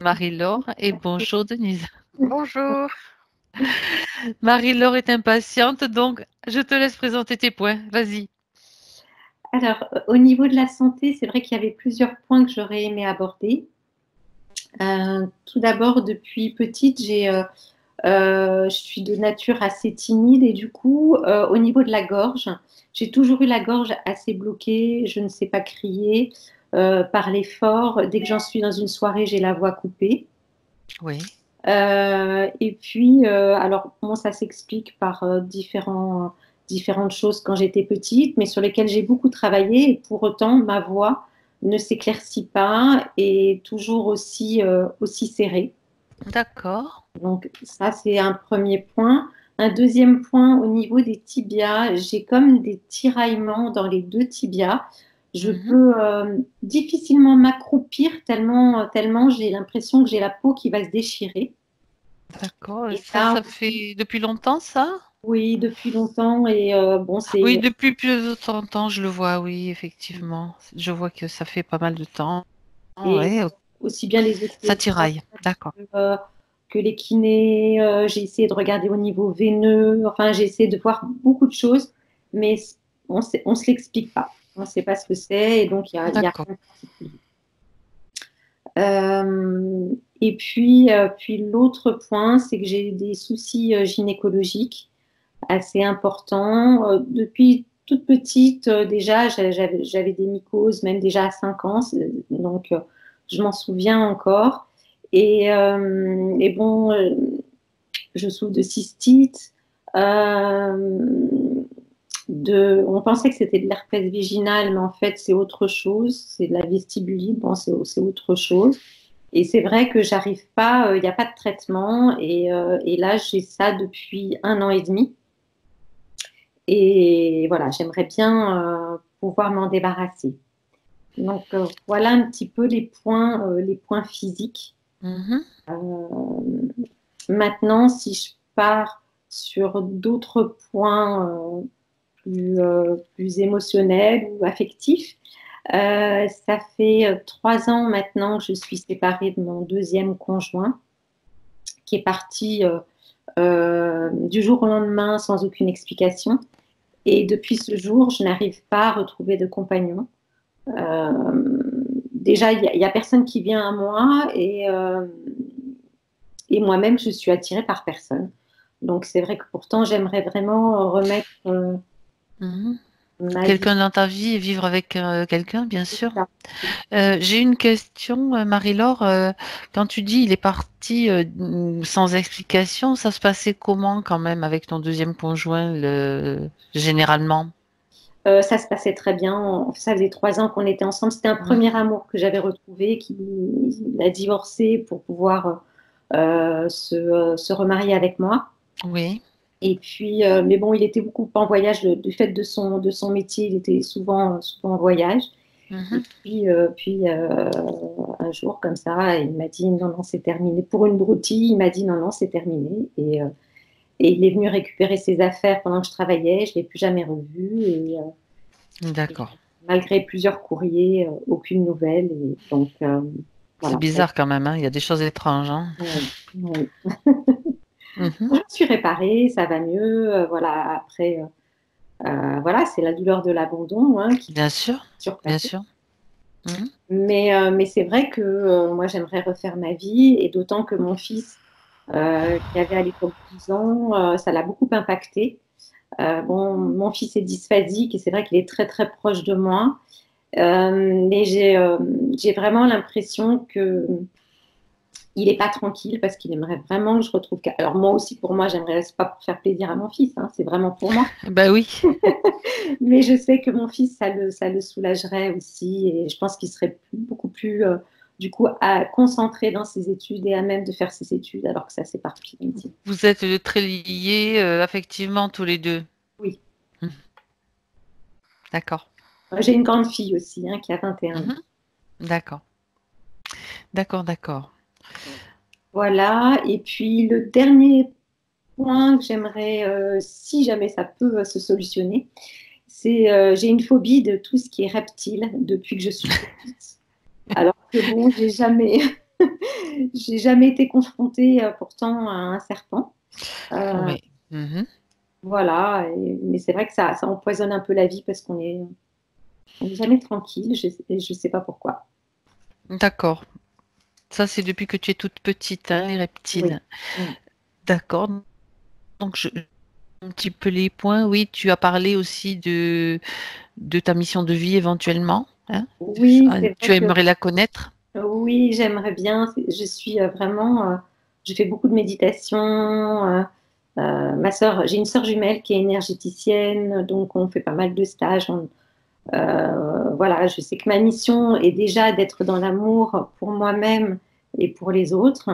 Marie-Laure et bonjour Denise. Bonjour. Marie-Laure est impatiente, donc je te laisse présenter tes points. Vas-y. Alors, au niveau de la santé, c'est vrai qu'il y avait plusieurs points que j'aurais aimé aborder. Tout d'abord, depuis petite, je suis de nature assez timide et du coup, au niveau de la gorge, j'ai toujours eu la gorge assez bloquée. Je ne sais pas crier, parler fort. Dès que j'en suis dans une soirée, j'ai la voix coupée. Oui. Et puis, alors, bon, ça s'explique par différentes choses quand j'étais petite, mais sur lesquelles j'ai beaucoup travaillé. Et pour autant, ma voix ne s'éclaircit pas et est toujours aussi serrée. D'accord. Donc, ça, c'est un premier point. Un deuxième point, au niveau des tibias, j'ai comme des tiraillements dans les deux tibias. Je Mhm. peux difficilement m'accroupir tellement j'ai l'impression que j'ai la peau qui va se déchirer. D'accord. Et Ça, ça, ça fait depuis longtemps, ça? oui, depuis longtemps. Et bon, Oui, c'est depuis plus de 30 ans, je le vois, oui, effectivement. Je vois que ça fait pas mal de temps. et Ouais, aussi bien les ça ostéopathes tiraille. D'accord. que les kinés. J'ai essayé de regarder au niveau veineux. Enfin, j'ai essayé de voir beaucoup de choses, mais on se l'explique pas. On ne sait pas ce que c'est, et donc il y a D'accord. rien de particulier. Et puis l'autre point, c'est que j'ai des soucis gynécologiques assez importants. Depuis toute petite, déjà, j'avais des mycoses, même déjà à 5 ans, donc je m'en souviens encore. Et bon, je souffre de cystite. On pensait que c'était de l'herpès vaginal, mais en fait, c'est autre chose. C'est de la vestibulite, bon, c'est autre chose. Et c'est vrai que j'arrive pas, il n'y a pas de traitement. Et là, j'ai ça depuis 1 an et demi. Et voilà, j'aimerais bien pouvoir m'en débarrasser. Donc voilà un petit peu les points physiques. Mhm. Maintenant, si je pars sur d'autres points plus émotionnels ou affectifs, ça fait 3 ans maintenant que je suis séparée de mon deuxième conjoint, qui est parti du jour au lendemain sans aucune explication. Et depuis ce jour, je n'arrive pas à retrouver de compagnon. Euh, Déjà, il y a personne qui vient à moi et moi-même, je suis attirée par personne. Donc, c'est vrai que pourtant, j'aimerais vraiment remettre Mhm. ma vie. Quelqu'un dans ta vie et vivre avec quelqu'un, bien C'est sûr. ça. J'ai une question, Marie-Laure. Quand tu dis il est parti sans explication, ça se passait comment quand même avec ton deuxième conjoint, généralement? Ça se passait très bien. Ça faisait 3 ans qu'on était ensemble. C'était un premier Mhm. amour que j'avais retrouvé, qui il a divorcé pour pouvoir se remarier avec moi. Oui. Et puis, mais bon, il était beaucoup en voyage du fait de son métier. Il était souvent en voyage. Et Mhm. puis, un jour, comme ça, il m'a dit non, non, c'est terminé. Pour une broutille, il m'a dit non, non, c'est terminé. Et il est venu récupérer ses affaires pendant que je travaillais. Je ne l'ai plus jamais revu. Et D'accord. malgré plusieurs courriers, aucune nouvelle. Et donc, C'est voilà. bizarre quand même, hein. Il y a des choses étranges, hein. Oui, oui. Mhm. Je me suis réparée, ça va mieux. Voilà, après, voilà, c'est la douleur de l'abandon qui Bien sûr, bien surpassé. sûr. Mhm. Mais c'est vrai que moi, j'aimerais refaire ma vie, et d'autant que mon fils, qui avait à l'époque 12 ans, ça l'a beaucoup impacté. Bon, mon fils est dysphasique et c'est vrai qu'il est très très proche de moi. Mais j'ai vraiment l'impression que il n'est pas tranquille parce qu'il aimerait vraiment que je retrouve. Alors moi aussi, pour moi, j'aimerais, c'est pas pour faire plaisir à mon fils, hein, c'est vraiment pour moi. Ben oui, Mais je sais que mon fils, ça le soulagerait aussi, et je pense qu'il serait beaucoup plus, du coup, concentré dans ses études et à même de faire ses études, alors que ça s'éparpille un petit peu. vous êtes très liés affectivement tous les deux. Oui. Mhm. D'accord. J'ai une grande fille aussi, qui a 21 ans. Mhm. D'accord. D'accord, d'accord. Voilà. Et puis le dernier point que j'aimerais, si jamais ça peut se solutionner, c'est j'ai une phobie de tout ce qui est reptile depuis que je suis petite. Alors que bon, j'ai jamais, j'ai jamais été confrontée pourtant à un serpent. Oui. Mhm. Voilà, mais c'est vrai que ça empoisonne un peu la vie parce on est jamais tranquille, je sais pas pourquoi. D'accord. Ça, c'est depuis que tu es toute petite, hein, les Oui. reptiles. Mm. D'accord. Donc, un petit peu les points. Oui, tu as parlé aussi de ta mission de vie éventuellement, hein. Oui, c'est Tu vrai que aimerais la connaître? oui, j'aimerais bien. Je suis vraiment, je fais beaucoup de méditation. J'ai une sœur jumelle qui est énergéticienne, donc on fait pas mal de stages. Voilà, je sais que ma mission est déjà d'être dans l'amour pour moi-même et pour les autres.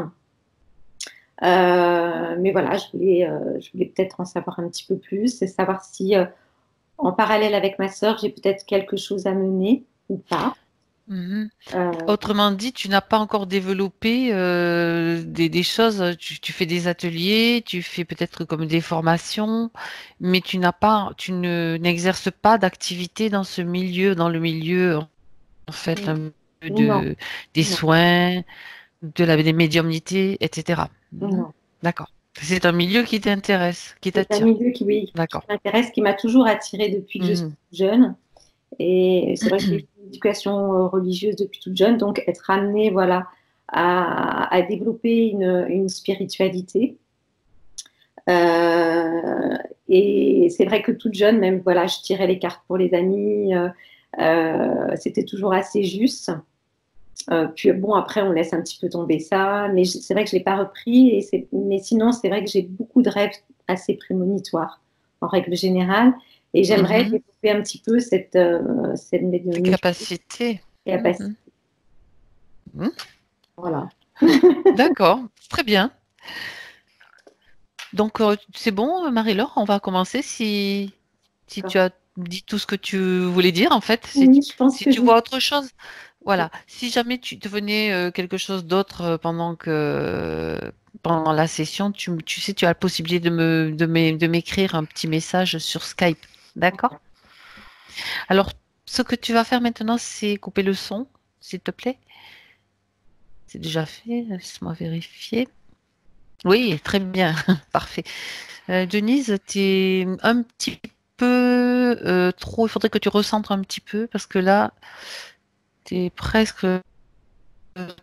Mais voilà, je voulais peut-être en savoir un petit peu plus et savoir si, en parallèle avec ma sœur, j'ai peut-être quelque chose à mener ou pas. Mhm. Euh, Autrement dit, tu n'as pas encore développé des choses. Tu fais des ateliers, tu fais peut-être comme des formations, mais tu n'exerces pas d'activité dans ce milieu, dans le milieu en fait, un peu non, des non, soins, des médiumnités, etc. Mhm. non. D'accord. C'est un milieu qui t'intéresse, qui C'est un t'attire. milieu qui, oui, qui D'accord. m'intéresse, qui m'a toujours attirée depuis que je suis Mhm. toute jeune. Et c'est vrai que j'ai eu une éducation religieuse depuis toute jeune, donc être amenée, voilà, à développer une spiritualité. Euh, et c'est vrai que toute jeune, même, voilà, je tirais les cartes pour les amis. C'était toujours assez juste. Puis bon, après, on laisse un petit peu tomber ça, mais c'est vrai que je l'ai pas repris. Mais sinon, c'est vrai que j'ai beaucoup de rêves assez prémonitoires, en règle générale, et j'aimerais Mhm. développer un petit peu cette Tes médiumnité capacités. capacité. Mhm. Mhm. Voilà. D'accord. Très bien. Donc, c'est bon, Marie-Laure, on va commencer si tu as dit tout ce que tu voulais dire, en fait. Oui, je pense Si que tu je. vois autre chose, voilà. Si jamais tu devenais quelque chose d'autre pendant la session, tu sais, tu as la possibilité de m'écrire un petit message sur Skype. D'accord? Alors, ce que tu vas faire maintenant, c'est couper le son, s'il te plaît. C'est déjà fait. Laisse-moi vérifier. Oui, très bien. Parfait. Denise, tu es un petit peu trop. Il faudrait que tu recentres un petit peu parce que là, tu es presque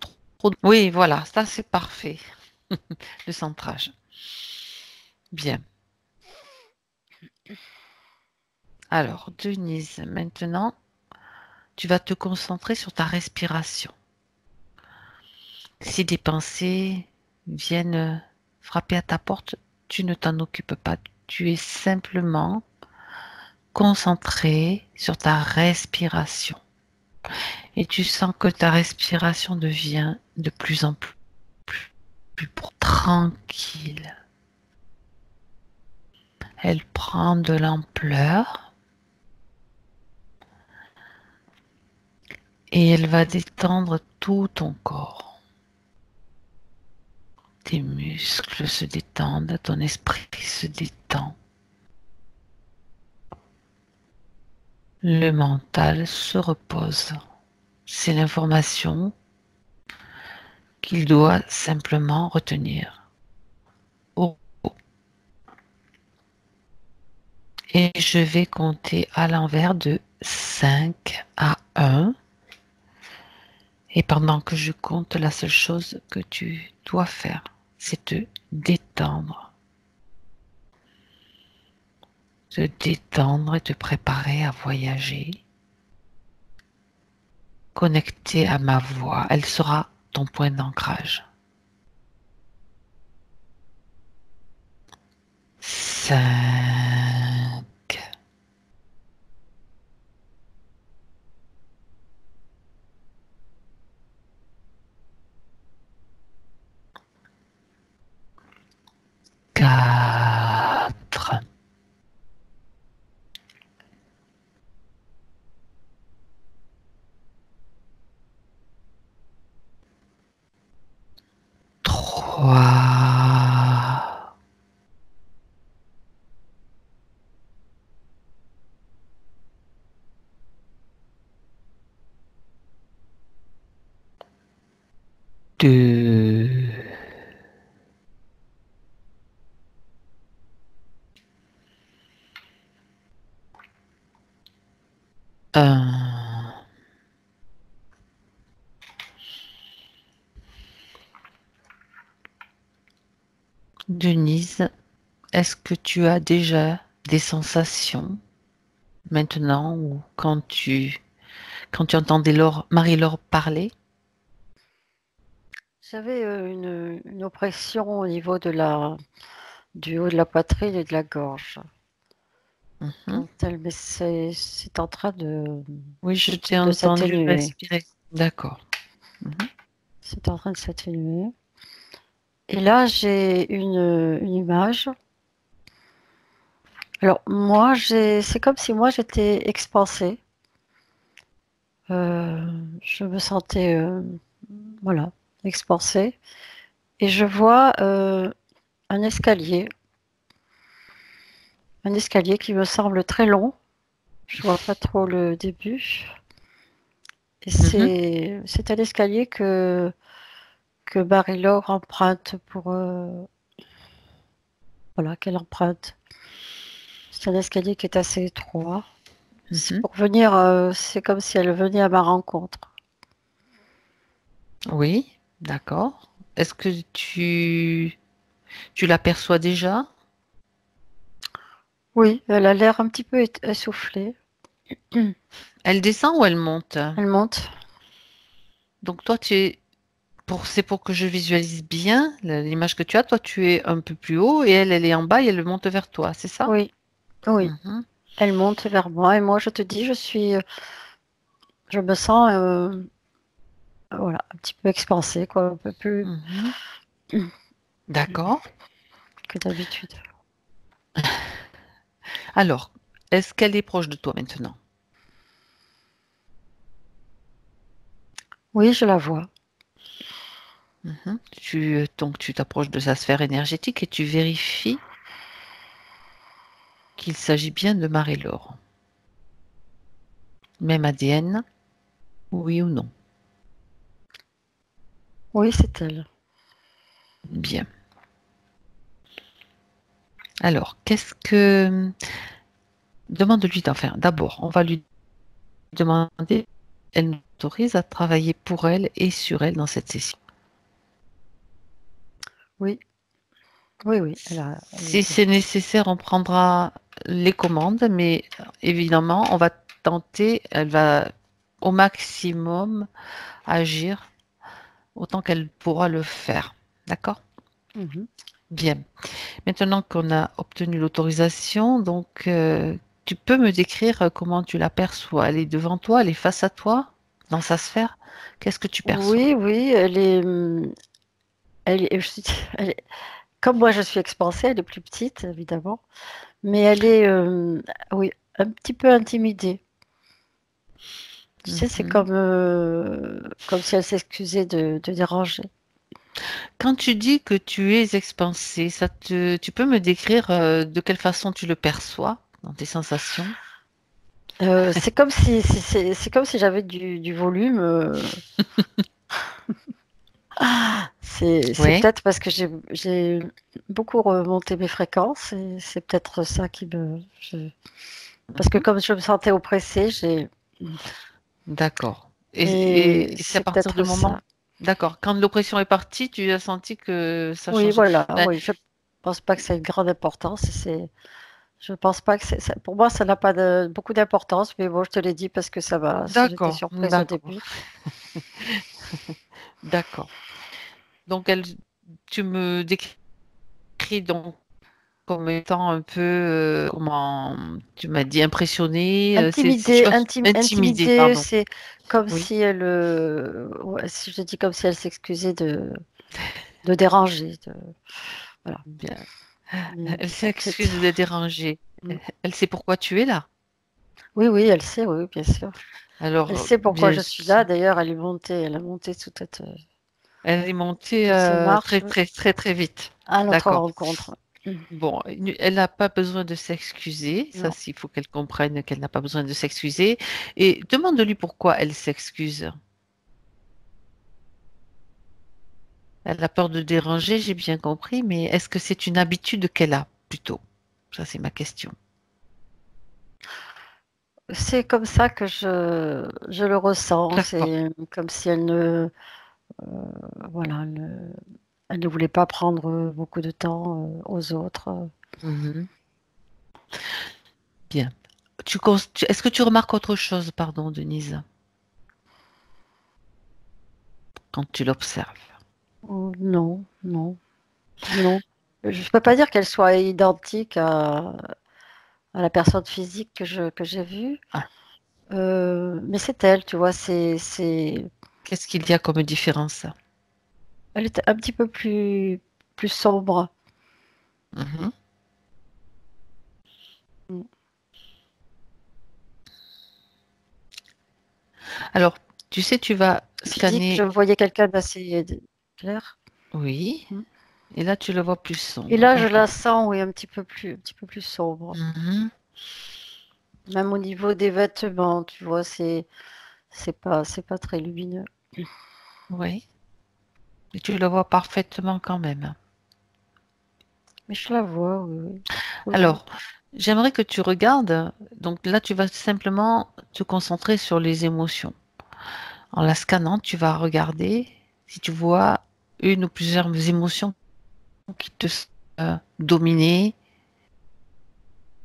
trop. Oui, voilà, ça c'est parfait. Le centrage. Bien. Alors, Denise, maintenant, tu vas te concentrer sur ta respiration. Si des pensées viennent frapper à ta porte, tu ne t'en occupes pas. Tu es simplement concentré sur ta respiration. Et tu sens que ta respiration devient de plus en plus tranquille. Elle prend de l'ampleur et elle va détendre tout ton corps. Tes muscles se détendent, ton esprit se détend. Le mental se repose. C'est l'information qu'il doit simplement retenir. Oh, oh. Et je vais compter à l'envers de 5 à 1. Et pendant que je compte, la seule chose que tu dois faire, c'est te détendre. Te détendre et te préparer à voyager. Connecter à ma voix. Elle sera ton point d'ancrage. 5, 4, 3, 2, Denise, est-ce que tu as déjà des sensations maintenant ou quand tu entendais Marie-Laure parler? J'avais une oppression au niveau du haut de la poitrine et de la gorge. Mhm. Mais c'est en train Oui, je t'ai de entendu s'atténuer. respirer. D'accord. Mhm. C'est en train de s'atténuer. Et là, j'ai une image. Alors, c'est comme si moi j'étais expansée. Je me sentais, voilà, expansée. Et je vois un escalier, un escalier qui me semble très long. Je vois pas trop le début. Et Mhm. c'est un escalier que Marie-Laure emprunte voilà, qu'elle emprunte. C'est un escalier qui est assez étroit. Mhm. C'est comme si elle venait à ma rencontre. Oui, d'accord. Est-ce que tu l'aperçois déjà? Oui, elle a l'air un petit peu essoufflée. Elle descend ou elle monte? Elle monte. Donc toi, c'est pour que je visualise bien l'image que tu as. Toi, tu es un peu plus haut et elle est en bas et elle monte vers toi, c'est ça? Oui, oui. Mhm. Elle monte vers moi et moi, je te dis, je me sens, voilà, un petit peu expansée, quoi, un peu plus Mhm. D'accord. que d'habitude. Alors, est-ce qu'elle est proche de toi maintenant? Oui, je la vois. Mhm. Donc, tu t'approches de sa sphère énergétique et tu vérifies qu'il s'agit bien de Marie-Laure. Même ADN, oui ou non? Oui, c'est elle. Bien. Alors, demande-lui d'en faire. D'abord, on va lui demander, elle nous autorise à travailler pour elle et sur elle dans cette session. Oui, oui, oui. Si c'est nécessaire, on prendra les commandes, mais évidemment, on va tenter, elle va au maximum agir autant qu'elle pourra le faire. D'accord? Mhm. Bien. Maintenant qu'on a obtenu l'autorisation, donc tu peux me décrire comment tu l'aperçois. Elle est devant toi, elle est face à toi, dans sa sphère. Qu'est-ce que tu perçois? Oui, oui, elle est, elle est- comme moi je suis expansée, elle est plus petite, évidemment, mais elle est, oui, un petit peu intimidée. Tu sais, c'est Mhm. comme si elle s'excusait de déranger. Quand tu dis que tu es expansé, tu peux me décrire de quelle façon tu le perçois dans tes sensations? C'est comme si j'avais du volume. C'est Oui. peut-être parce que j'ai beaucoup remonté mes fréquences et c'est peut-être ça parce que Mhm. comme je me sentais oppressée, D'accord. et Et c'est à c'est partir du peut-être moment, ça. d'accord, quand l'oppression est partie, tu as senti que ça Oui, changeait. voilà, Ben, oui, je pense pas que ça ait une grande importance. Je pense pas que pour moi, ça n'a pas beaucoup d'importance, mais bon, je te l'ai dit parce que j'étais d'accord, surprise au d'accord, début. d'accord. Donc, tu me décris donc comme étant un peu, comment tu m'as dit, impressionné, je sais pas, intimidé, Intimidée, pardon. c'est comme Oui, si ouais, si je dis comme si elle s'excusait de déranger. Voilà. bien. Mais Elle c'est- s'excuse de déranger. Elle sait pourquoi tu es là. Oui, oui, elle sait, oui, bien sûr. Elle Alors, sait pourquoi bien je suis sûr, là. D'ailleurs, elle a monté elle est montée toutes ces très, marches très, très, très vite. à notre D'accord. rencontre. Bon, elle n'a pas besoin de s'excuser. Ça, Non. il faut qu'elle comprenne qu'elle n'a pas besoin de s'excuser. Et demande-lui pourquoi elle s'excuse. Elle a peur de déranger, j'ai bien compris, mais est-ce que c'est une habitude qu'elle a plutôt? Ça, c'est ma question. C'est comme ça que je le ressens. D'accord. C'est comme si elle ne, voilà, Elle ne voulait pas prendre beaucoup de temps aux autres. Mhm. Bien. Est-ce que tu remarques autre chose, pardon, Denise, quand tu l'observes? Oh, non, non, non. Je ne peux pas dire qu'elle soit identique à la personne physique que j'ai vue. Ah, Mais c'est elle, tu vois, qu'est-ce qu'il y a comme différence? elle est un petit peu plus sombre. Mhm. Mm. Alors, tu sais, tu vas Physique, je scanner. voyais quelqu'un d'assez clair. Oui. Mm. Et là, tu le vois plus Et sombre. là, je la D'accord. sens, oui, un petit peu plus sombre. Mhm. Même au niveau des vêtements, tu vois, c'est pas très lumineux. Oui. Et tu le vois parfaitement quand même. Mais je la vois, oui, oui. Oui, oui. Alors, j'aimerais que tu regardes. Donc là, tu vas simplement te concentrer sur les émotions. En la scannant, tu vas regarder si tu vois une ou plusieurs émotions qui te sont dominées,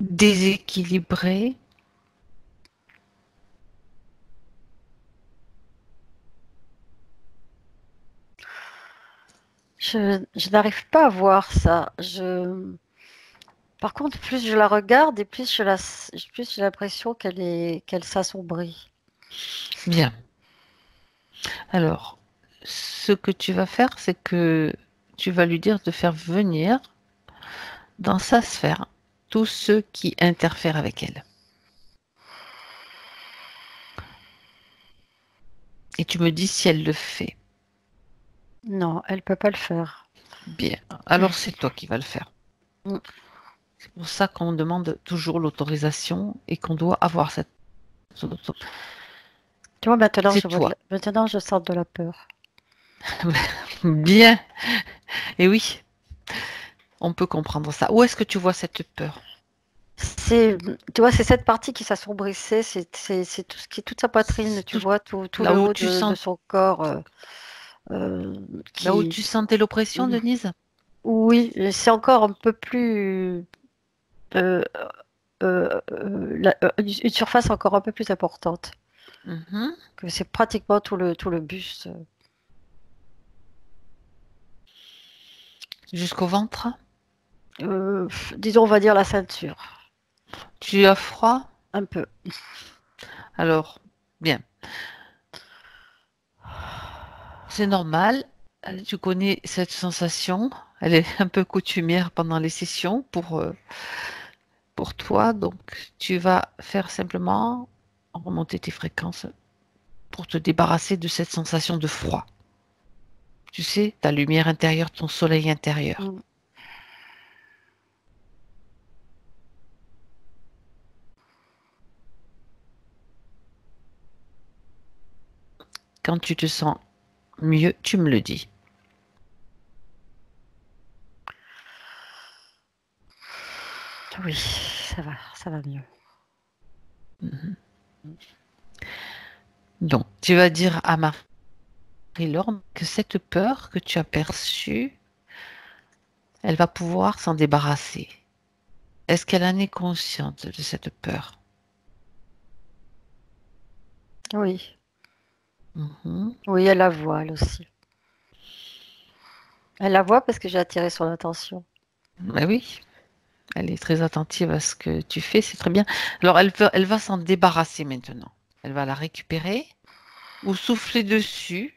déséquilibrées. Je n'arrive pas à voir ça. Par contre, plus je la regarde et plus j'ai l'impression qu'elle s'assombrit. Bien. Alors, ce que tu vas faire, c'est que tu vas lui dire de faire venir dans sa sphère tous ceux qui interfèrent avec elle. Et tu me dis si elle le fait. Non, elle peut pas le faire. Bien. Alors c'est toi qui vas le faire. Mm. C'est pour ça qu'on demande toujours l'autorisation et qu'on doit avoir cette autorisation. Tu vois, C'est toi. maintenant, je sens de la peur. Bien. Et oui, on peut comprendre ça. Où est-ce que tu vois cette peur? C'est, tu vois, c'est cette partie qui s'assombrissait, c'est tout ce qui est toute sa poitrine, tu Tout- vois, tout Là le où haut tu de sens, son corps euh, là où qui, tu sentais l'oppression, Denise? oui, c'est encore un peu plus, euh, une surface encore un peu plus importante, Mhm. que c'est pratiquement tout le buste. Jusqu'au ventre? Disons, on va dire la ceinture, Tu as froid? un peu. Alors, bien. C'est normal. Mm. Tu connais cette sensation. Elle est un peu coutumière pendant les sessions pour toi. Donc, tu vas faire simplement remonter tes fréquences pour te débarrasser de cette sensation de froid. Tu sais, ta lumière intérieure, ton soleil intérieur. Mm. Quand tu te sens mieux, tu me le dis. Oui, ça va mieux. Mhm. Donc, tu vas dire à Marie-Laure que cette peur que tu as perçue, elle va pouvoir s'en débarrasser. Est-ce qu'elle en est consciente de cette peur? Oui, Mhm. oui, elle la voit, elle aussi. Elle la voit parce que j'ai attiré son attention. Ben oui, elle est très attentive à ce que tu fais, c'est très bien. Alors, elle va s'en débarrasser maintenant. Elle va la récupérer ou souffler dessus.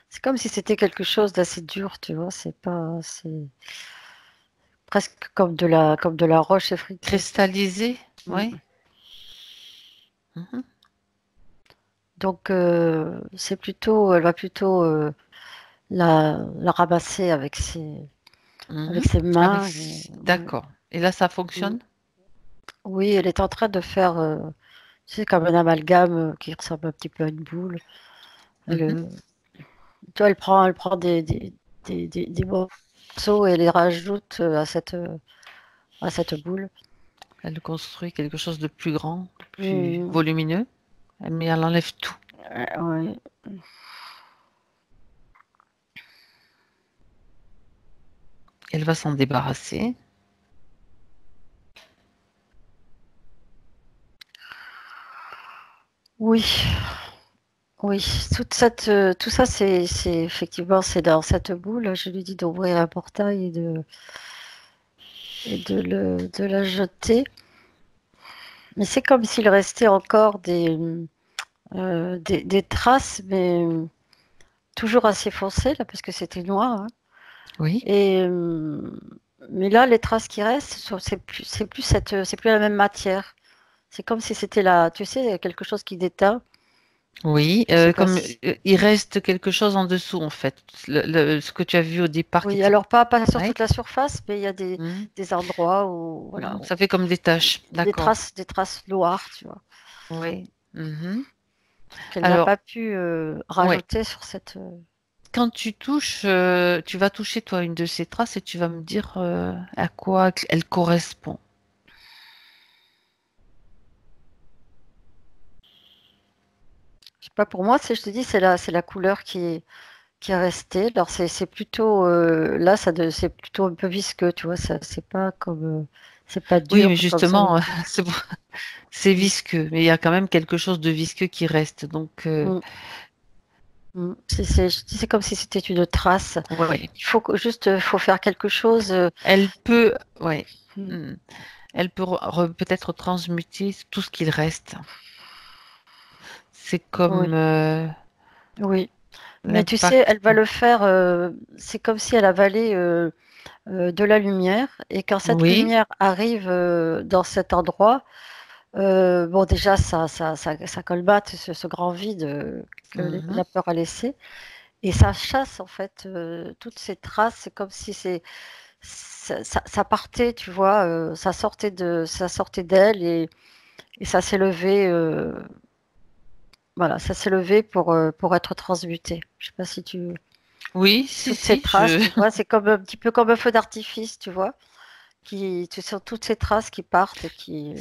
C'est comme si c'était quelque chose d'assez dur, tu vois. C'est presque comme de la roche effritée. Cristallisé, Mm. oui. Mhm, Donc, elle va plutôt la ramasser avec mhm. ses mains. Ouais. D'accord. Et là, ça Mm. fonctionne? Oui, elle est en train de faire, tu sais, comme un amalgame qui ressemble un petit peu à une boule. Elle, Mhm. tu vois, elle prend des morceaux et les rajoute à cette boule. Elle construit quelque chose de plus grand, de plus Mm. volumineux, mais elle enlève tout. Ouais. Elle va s'en débarrasser. Oui, oui. Tout ça, c'est effectivement, c'est dans cette boule. Je lui dis d'ouvrir un portail et de la jeter. Mais c'est comme s'il restait encore des traces, mais toujours assez foncées, là, parce que c'était noir, hein. Oui, Et, mais là, les traces qui restent, c'est plus la même matière. C'est comme si c'était là, tu sais, quelque chose qui déteint. oui. Je sais pas Comme si. il reste quelque chose en dessous, en fait. Ce que tu as vu au départ qui Oui, était alors pas sur pareil. toute la surface, mais il y a Mhm. des endroits où, voilà, Ça fait comme des taches. D'accord. des traces noires, tu vois, Oui. Mhm. qu'elle n'a Alors, pas pu ouais. rajouter sur cette. Quand tu touches, tu vas toucher toi une de ces traces et tu vas me dire à quoi elle correspond. Je sais pas, pour moi, je te dis, c'est la couleur qui est restée. Alors c'est plutôt là, c'est plutôt un peu visqueux, tu vois, ça, c'est pas comme, c'est pas Oui, dur mais comme ça. justement, c'est Mm, visqueux, mais il y a quand même quelque chose de visqueux qui reste. Donc, mm, mm. Je dis, c'est comme si c'était une trace. ouais. Il faut juste, faut faire quelque chose. Elle peut, ouais. Mm. Hmm. Elle peut peut-être transmuter tout ce qu'il reste. C'est Oui, comme oui. Mais tu sais, l'impact. elle va le faire. C'est comme si elle avalait de la lumière, et quand cette Oui. lumière arrive dans cet endroit, bon, déjà, ça colmate ce grand vide que Mhm. la peur a laissé, et ça chasse en fait toutes ces traces. C'est comme si ça partait, tu vois, ça sortait d'elle, et ça s'est levé. Voilà, ça s'est levé pour être transmuté. Je sais pas si tu. Oui, si, Toutes ces si, traces, tu vois, c'est comme un petit peu comme un feu d'artifice, tu vois, tu sens toutes ces traces qui partent et qui.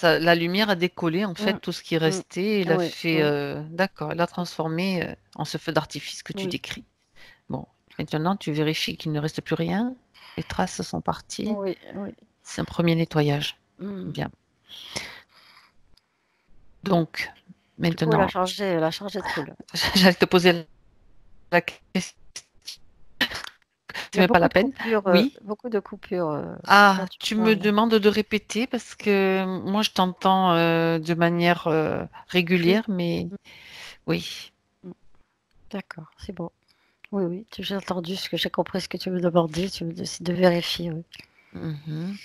la lumière a décollé en fait Mm, tout ce qui mm, restait et l'a oui, fait, mm, d'accord, elle l'a transformé en ce feu d'artifice que tu oui, décris. Bon, maintenant tu vérifies qu'il ne reste plus rien. Les traces sont parties. oui, oui. C'est un premier nettoyage. Mm. Bien. Donc, Du coup, maintenant, elle a changé de couleur. j'allais te poser la question. Il C'est y a même pas la peine. Oui. beaucoup de coupures. Là, Ah, tu tu vois. me demandes de répéter parce que moi je t'entends de manière Flûte. régulière, mais Mm, oui. mm. D'accord, c'est bon. Oui, oui, j'ai entendu ce que j'ai compris, ce que tu me demandais, tu me dis de vérifier, oui. Mhm.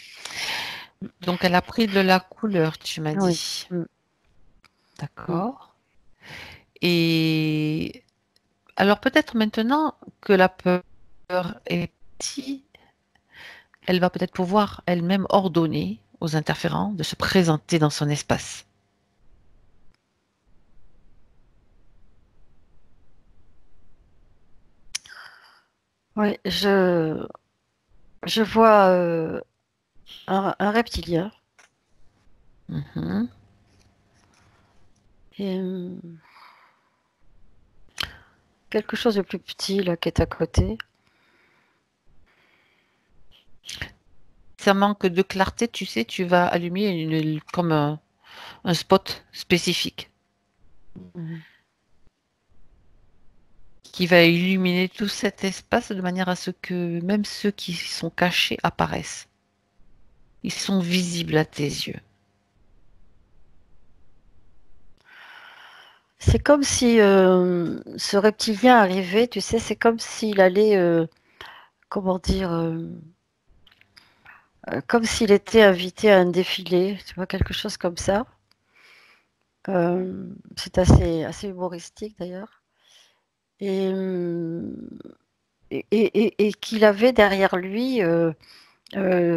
Donc elle a pris de la couleur, tu m'as Oui. dit. Mm, mm. D'accord. Et alors peut-être maintenant que la peur est partie, elle va peut-être pouvoir elle-même ordonner aux interférents de se présenter dans son espace. Oui, je vois un reptilien. Mhm. Et quelque chose de plus petit là qui est à côté. Ça manque de clarté, tu sais, tu vas allumer comme un spot spécifique Mhm. qui va illuminer tout cet espace de manière à ce que même ceux qui sont cachés apparaissent. Ils sont visibles à tes yeux. C'est comme si ce reptilien arrivait, tu sais, c'est comme s'il allait, comment dire, comme s'il était invité à un défilé, tu vois, quelque chose comme ça. C'est assez humoristique d'ailleurs. Et, et qu'il avait derrière lui euh,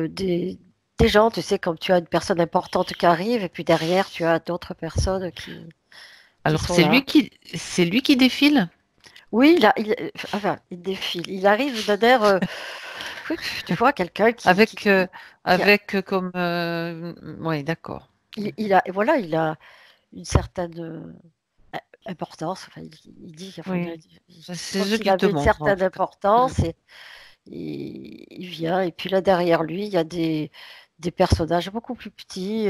des, des gens, tu sais, comme tu as une personne importante qui arrive, et puis derrière, tu as d'autres personnes qui Alors sont là. c'est lui qui défile Oui, enfin, il défile. Il arrive d'un air, oui, tu vois, quelqu'un avec qui a, comme ouais, d'accord. il a, voilà, il a une certaine importance. Enfin, il dit, enfin, Oui. C'est comme ce s'il qu'il te avait une montre, en certaine tout cas. Mm. importance et il vient. Et puis là, derrière lui, il y a des personnages beaucoup plus petits.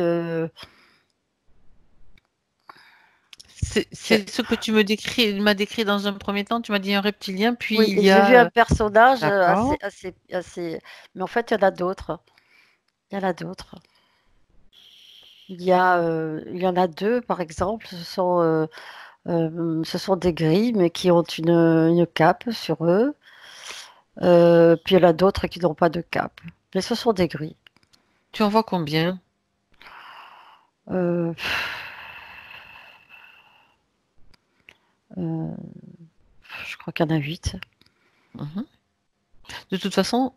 Que- C'est ce que m'as décrit dans un premier temps. Tu m'as dit un reptilien, puis Oui, il et y j'ai vu un a. personnage D'accord. assez. Mais en fait, il y en a d'autres. Il y en a d'autres. Il y en a deux, par exemple. Ce sont des grilles, mais qui ont une cape sur eux. Puis il y en a d'autres qui n'ont pas de cape. Mais ce sont des grilles. Tu en vois combien? Euh, euh, je crois qu'il y en a 8. Mhm. De toute façon,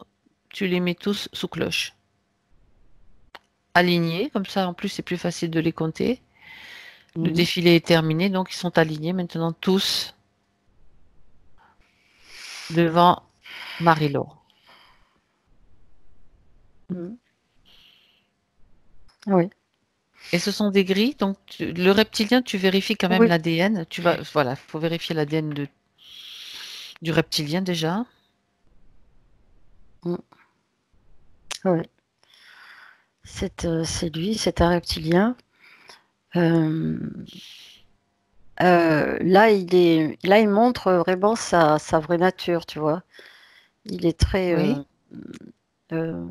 tu les mets tous sous cloche. Alignés, comme ça, en plus, c'est plus facile de les compter. Le Mhm. défilé est terminé, donc ils sont alignés maintenant tous devant Marie-Laure. Mhm. Oui. Et ce sont des grilles, donc le reptilien, tu vérifies quand même Oui. l'ADN. Voilà, il faut vérifier l'ADN du reptilien déjà. Mhm. Oui. C'est lui, c'est un reptilien. Euh, là, il montre vraiment sa vraie nature, tu vois. Il est très, Oui,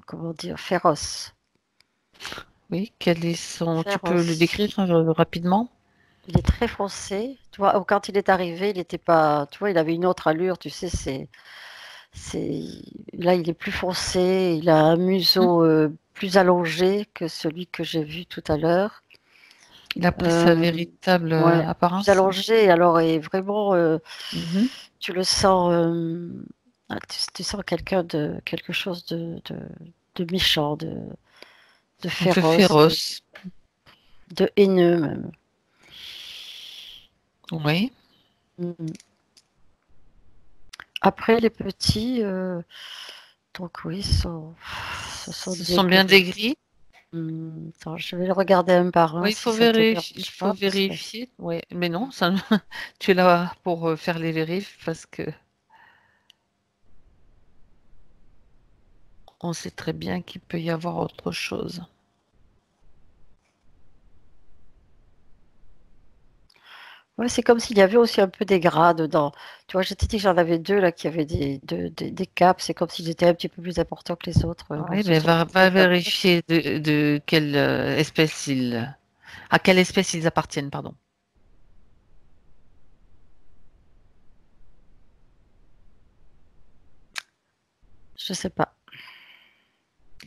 comment dire, féroce. oui. Quel est son... Tu peux le Féroce. décrire rapidement? Il est très foncé. Tu vois, quand il est arrivé, il était pas, tu vois, il avait une autre allure, tu sais, c'est, là, il est plus foncé, il a un Hmm. museau plus allongé que celui que j'ai vu tout à l'heure. Il a pris sa Euh, véritable ouais, plus apparence. allongé, alors, et vraiment, Mhm. tu le sens, tu sens quelque chose de méchant, de Un peu féroce, féroce. de haineux même. Oui. Mhm. Après, les petits, donc oui, ce sont Ce des sont bien gris. des gris. Attends, je vais les regarder un par un Oui, si ça te il dérange faut pas, parce que vérifier. Oui, mais non, ça, tu es là pour faire les vérifs parce que on sait très bien qu'il peut y avoir autre chose. ouais, c'est comme s'il y avait aussi un peu des gras dedans. Tu vois, je t'ai dit que j'en avais deux là qui avaient des capes. C'est comme s'ils étaient un petit peu plus importants que les autres. Bon, Oui, ce mais sont va des capes. vérifier de quelle espèce à quelle espèce ils appartiennent, pardon. Je sais pas.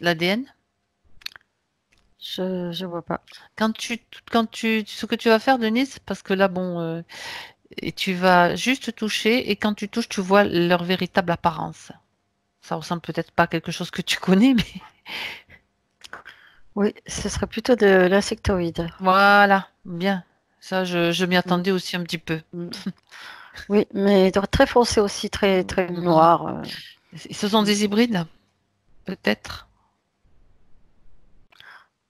L'ADN? Je vois pas. Quand ce que tu vas faire, Denise, parce que là, bon, et tu vas juste toucher et quand tu touches, tu vois leur véritable apparence. Ça ressemble peut-être pas à quelque chose que tu connais, mais Oui, ce serait plutôt de l'insectoïde. voilà, bien. Ça, je m'y Mm, attendais aussi un petit peu. mm. Oui, mais très foncé aussi, très Mm, très mm, mm. noir. Ce sont Mm. des hybrides, peut-être.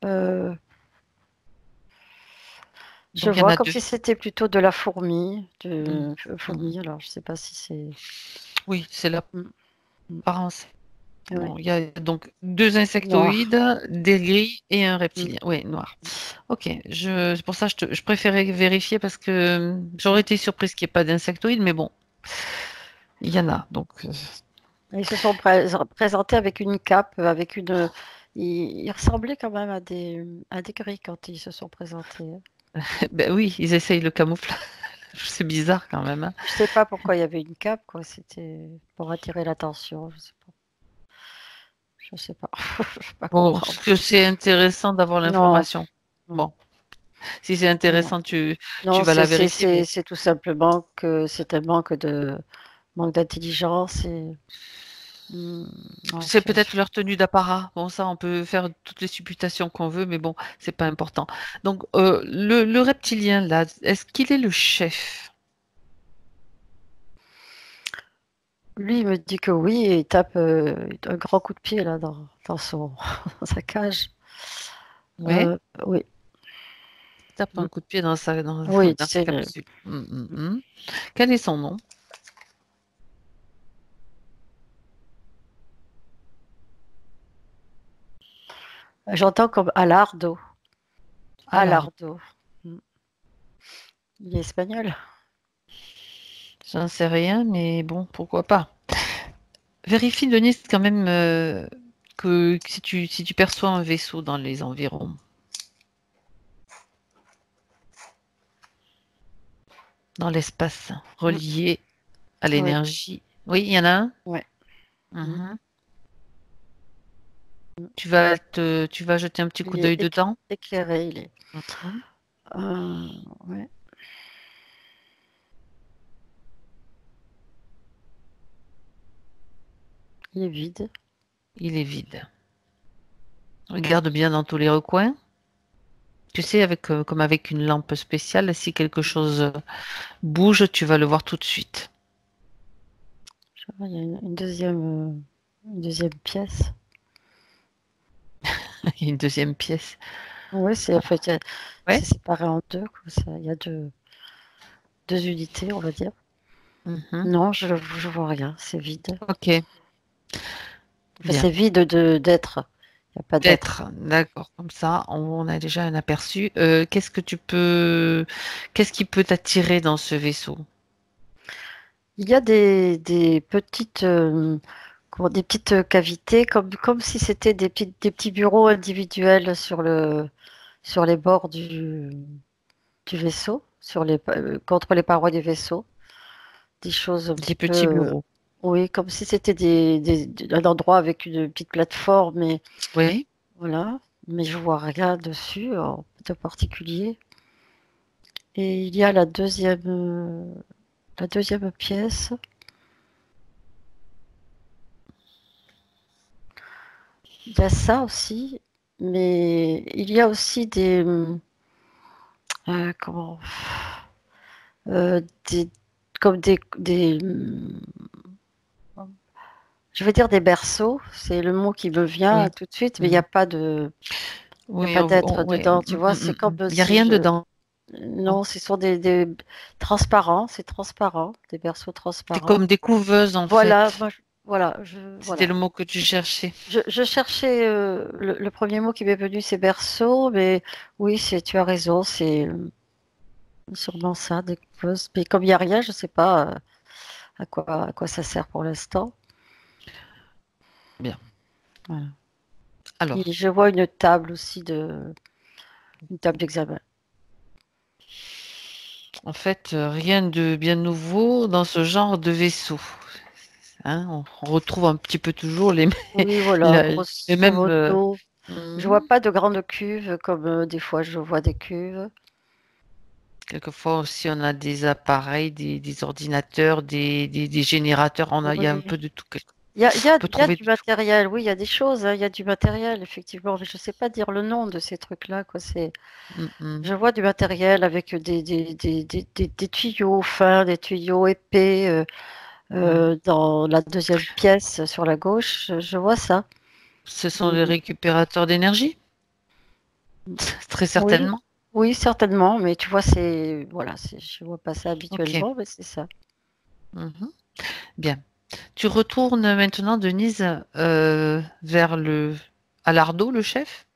Euh, je Donc il y en vois a comme deux. si c'était plutôt de la fourmi, Mm, mm. fourmi. Alors, je sais pas si c'est. Oui, c'est Mm, mm. l'apparence. Oui, Bon, il y a donc deux noir. insectoïdes, des grilles et un Mm, reptilien. Oui, noir. Ok, c'est pour ça que je préférais vérifier parce que j'aurais mm. été surprise qu'il n'y ait pas d'insectoïdes, mais bon, il y en a. Donc, Ils se sont présentés avec une cape, avec une. Ils ressemblaient quand même à des gris quand ils se sont présentés. ben oui, ils essayent le camouflage. C'est bizarre quand même, hein. Je sais pas pourquoi il y avait une cape, quoi. C'était pour attirer l'attention. Je sais pas. Je sais pas. Je peux pas Bon, parce comprendre. que c'est intéressant d'avoir Non, l'information. Bon, si c'est non, intéressant, tu non, vas la vérifier, mais c'est tout simplement que c'est un manque d'intelligence et hmm, non, c'est peut-être leur tenue d'apparat. Bon, ça, on peut faire toutes les supputations qu'on veut, mais bon, c'est pas important. Donc, le reptilien, là, est-ce qu'il est le chef? lui il me dit que oui et il tape un grand coup de pied là dans sa cage. Ouais. Euh, oui, tape un coup de pied dans sa, Oui, dans sa c'est capsule. Quel est son nom? j'entends comme Alardo. Alors, Alardo. Mm. Il est espagnol. j'en sais rien, mais bon, pourquoi pas. Vérifie, Denise, quand même, que si tu perçois un vaisseau dans les environs, dans l'espace, Mm. relié à Oui, l'énergie. Oui, il y en a un? ouais. Mm. Mhm. Tu vas jeter un petit coup Il est d'œil dedans? éclairé, il est. Mhm. Ouais. Il est vide. Il est vide. Regarde bien dans tous les recoins. Tu sais, comme avec une lampe spéciale, si quelque chose bouge, tu vas le voir tout de suite. Je vois, il y a une deuxième pièce. Il y a une deuxième pièce. Oui, c'est en fait, Ouais. c'est séparé en deux, comme ça. Il y a deux unités, on va dire. Mhm. Non, je vois rien, c'est vide. Ok, Enfin, c'est bien. vide d'être. Il n'y a pas d'être. D'être, d'accord. Comme ça, on a déjà un aperçu. Qu'est-ce qui peut t'attirer dans ce vaisseau? Il y a des petites, des petites cavités, comme si c'était des petits bureaux individuels sur les bords du vaisseau, contre les parois du vaisseau. Des choses un Des petit peu, petits bureaux. oui, comme si c'était un endroit avec une petite plateforme, et Oui. voilà. Mais je vois rien dessus de particulier. Et il y a la deuxième pièce. Il y a ça aussi, mais il y a aussi comment, euh, des, comme je vais dire des berceaux. C'est le mot qui me vient Oui. tout de suite, mais il n'y a Mhm. pas de, il y a Oui, pas d'être ouais. dedans. Tu vois, c'est comme Il n'y a si rien dedans. non, ce sont des transparents, c'est transparent, des berceaux C'est transparents. comme des couveuses, en Voilà, fait. moi, voilà, C'était voilà. le mot que tu cherchais. Je cherchais le premier mot qui m'est venu, c'est berceau, mais oui, tu as raison, c'est sûrement ça, des causes. Mais comme il n'y a rien, je ne sais pas à quoi ça sert pour l'instant. Bien. Voilà. Alors, Et je vois une table aussi une table d'examen. en fait, rien de bien nouveau dans ce genre de vaisseau. Hein, on retrouve un petit peu toujours Oui, voilà, le- les grosso mêmes. modo. Je vois Mhm. pas de grandes cuves comme des fois je vois des cuves. Quelquefois aussi, on a des appareils, des ordinateurs, des générateurs. Il y a un Oui. peu de tout. On peut Il y a trouver du de tout. matériel, oui, il y a des choses, hein, il y a du matériel, effectivement, mais je ne sais pas dire le nom de ces trucs-là, quoi. Mhm. Je vois du matériel avec des tuyaux fins, des tuyaux épais Ouais. dans la deuxième pièce sur la gauche. Je vois ça. Ce sont les Mhm. récupérateurs d'énergie, très Oui, certainement. oui, certainement, mais tu vois, voilà, je vois pas ça Ok. habituellement, mais c'est ça. Mhm. Bien. Tu retournes maintenant, Denise, vers Alardo, le chef,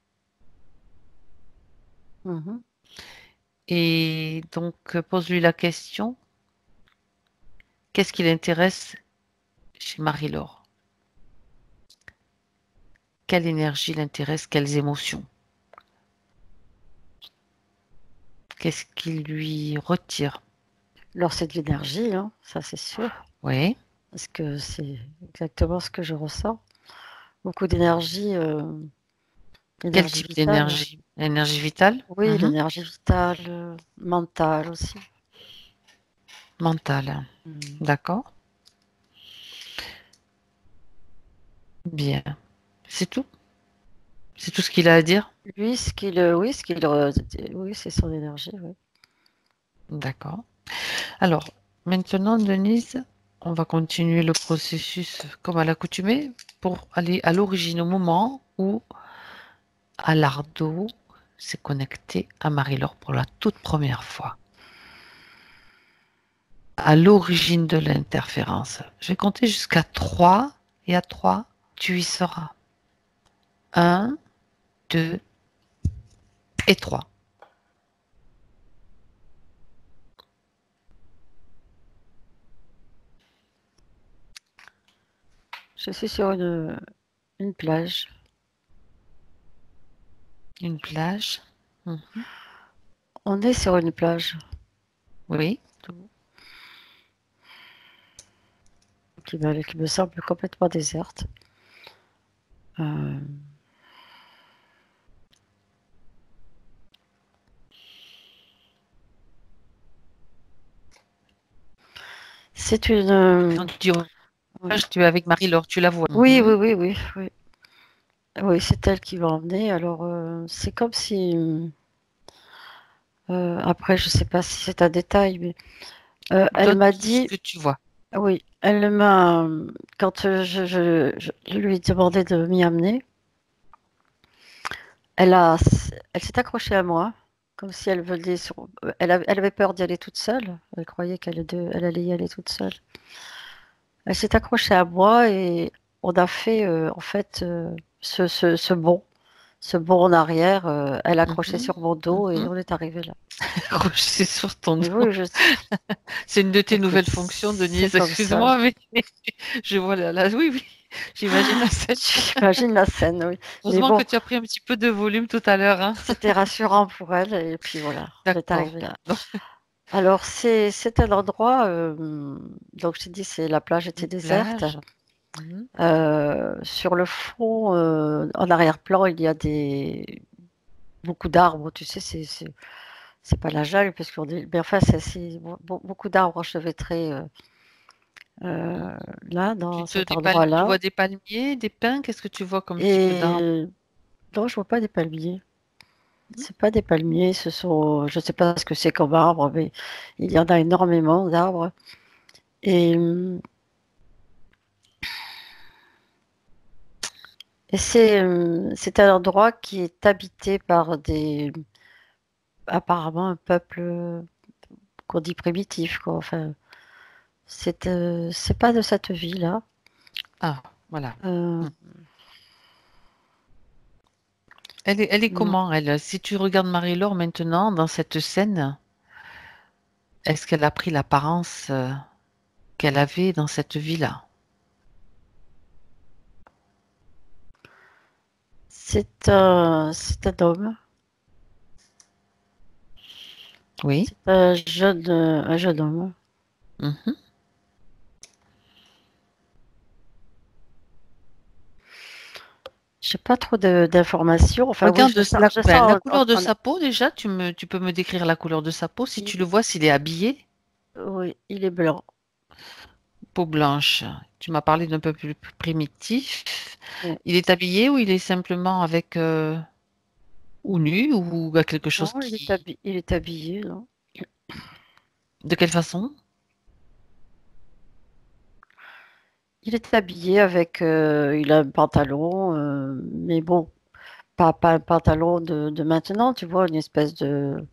Mhm. et donc pose-lui la question, qu'est-ce qui l'intéresse chez Marie-Laure? Quelle énergie l'intéresse? Quelles émotions? Qu'est-ce qui lui retire? Alors, c'est de l'énergie, hein, ça c'est sûr, Oui. parce que c'est exactement ce que je ressens. Beaucoup d'énergie, Quel énergie type vitale. d'énergie? L'énergie vitale? Oui, Mhm. l'énergie vitale, mentale aussi. Mentale. Mhm. D'accord. Bien. C'est tout? C'est tout ce qu'il a à dire? Lui, oui, c'est son énergie, oui. D'accord. Alors, maintenant, Denise, on va continuer le processus comme à l'accoutumée pour aller à l'origine, au moment où Alardo s'est connecté à Marie-Laure pour la toute première fois. À l'origine de l'interférence. Je vais compter jusqu'à 3 et à 3, tu y seras. 1, 2 et 3. Je suis sur une plage. Une plage. On est sur une plage Oui. qui me semble complètement déserte. C'est une. Quand tu dis plage, tu es avec Marie-Laure, tu la vois. Oui, oui, oui, oui, oui. Oui, c'est elle qui m'a emmenée. Alors, c'est comme si. Après, je ne sais pas si c'est un détail, mais elle m'a Donne tout ce dit. que tu vois. Oui, elle m'a. Quand je lui ai demandé de m'y amener, elle s'est accrochée à moi, comme si elle venait sur. Elle avait peur d'y aller toute seule. Elle croyait elle allait y aller toute seule. Elle s'est accrochée à moi et on a fait en fait ce bond. Ce bond en arrière, elle accrochait sur mon dos et on est arrivé là. Accroché sur ton Mais dos. oui, C'est une de tes écoute, nouvelles fonctions, c'est Denise. comme ça. Excuse-moi, mais je vois là. Oui, oui. J'imagine la scène. J'imagine la scène, oui. Mais Heureusement que bon, tu as pris un petit peu de volume tout à l'heure, hein. c'était rassurant pour elle et puis voilà, on est D'accord. arrivé là. Alors c'est un endroit, donc je t'ai dit, c'est la plage était Une déserte. plage. Mhm. Sur le fond, en arrière-plan, il y a beaucoup d'arbres, tu sais, c'est pas la jungle parce qu'on est, mais enfin c'est beaucoup d'arbres enchevêtrés là dans cet Tu endroit-là. vois des palmiers, des pins, qu'est-ce que tu vois comme type d'arbre? Et non, je vois pas des palmiers. Mhm. C'est pas des palmiers, ce sont, je sais pas ce que c'est comme arbre, mais il y en a énormément d'arbres. Et, et c'est un endroit qui est habité par apparemment un peuple qu'on dit primitif, quoi. Enfin, c'est pas de cette vie-là. Ah, voilà. Euh, Mhm. Elle est non. comment, elle? Si tu regardes Marie-Laure maintenant dans cette scène, est-ce qu'elle a pris l'apparence qu'elle avait dans cette vie-là? C'est un homme, Oui. c'est un jeune homme. Mhm. J'ai pas trop d'informations. Enfin, oui, Regarde je la sens couleur de sa peau déjà, tu peux me décrire la couleur de sa peau si tu le vois, s'il est habillé, oui, il est blanc. peau blanche. Tu m'as parlé d'un peu plus primitif. Ouais. Il est habillé ou il est simplement avec ou nu ou à quelque chose Non, qui. il est habillé, non? De quelle façon? Il est habillé avec, il a un pantalon, mais bon, pas un pantalon de maintenant, tu vois, une espèce de,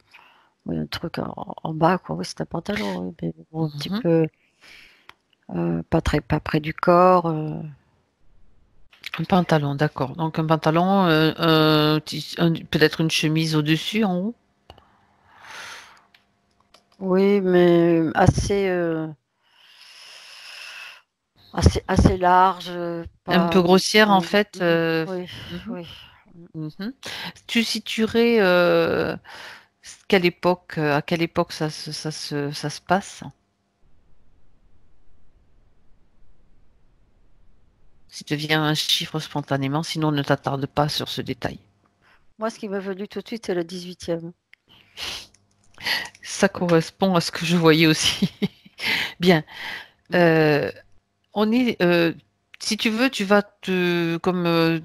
oui, un truc en bas, quoi. Oui, c'est un pantalon, oui, mais bon, un petit Mhm. peu, pas près du corps. Un pantalon, d'accord. Donc un pantalon, peut-être une chemise au-dessus, en haut. Oui, mais assez large, Un peu pas, grossière en oui, fait. oui, Mhm, oui. mhm. Tu situerais à quelle époque ça se passe? Si te vient un chiffre spontanément, sinon ne t'attarde pas sur ce détail. Moi, ce qui m'est venu tout de suite, c'est le 18e. Ça correspond à ce que je voyais aussi. Bien. Euh, on est, si tu veux, tu vas comme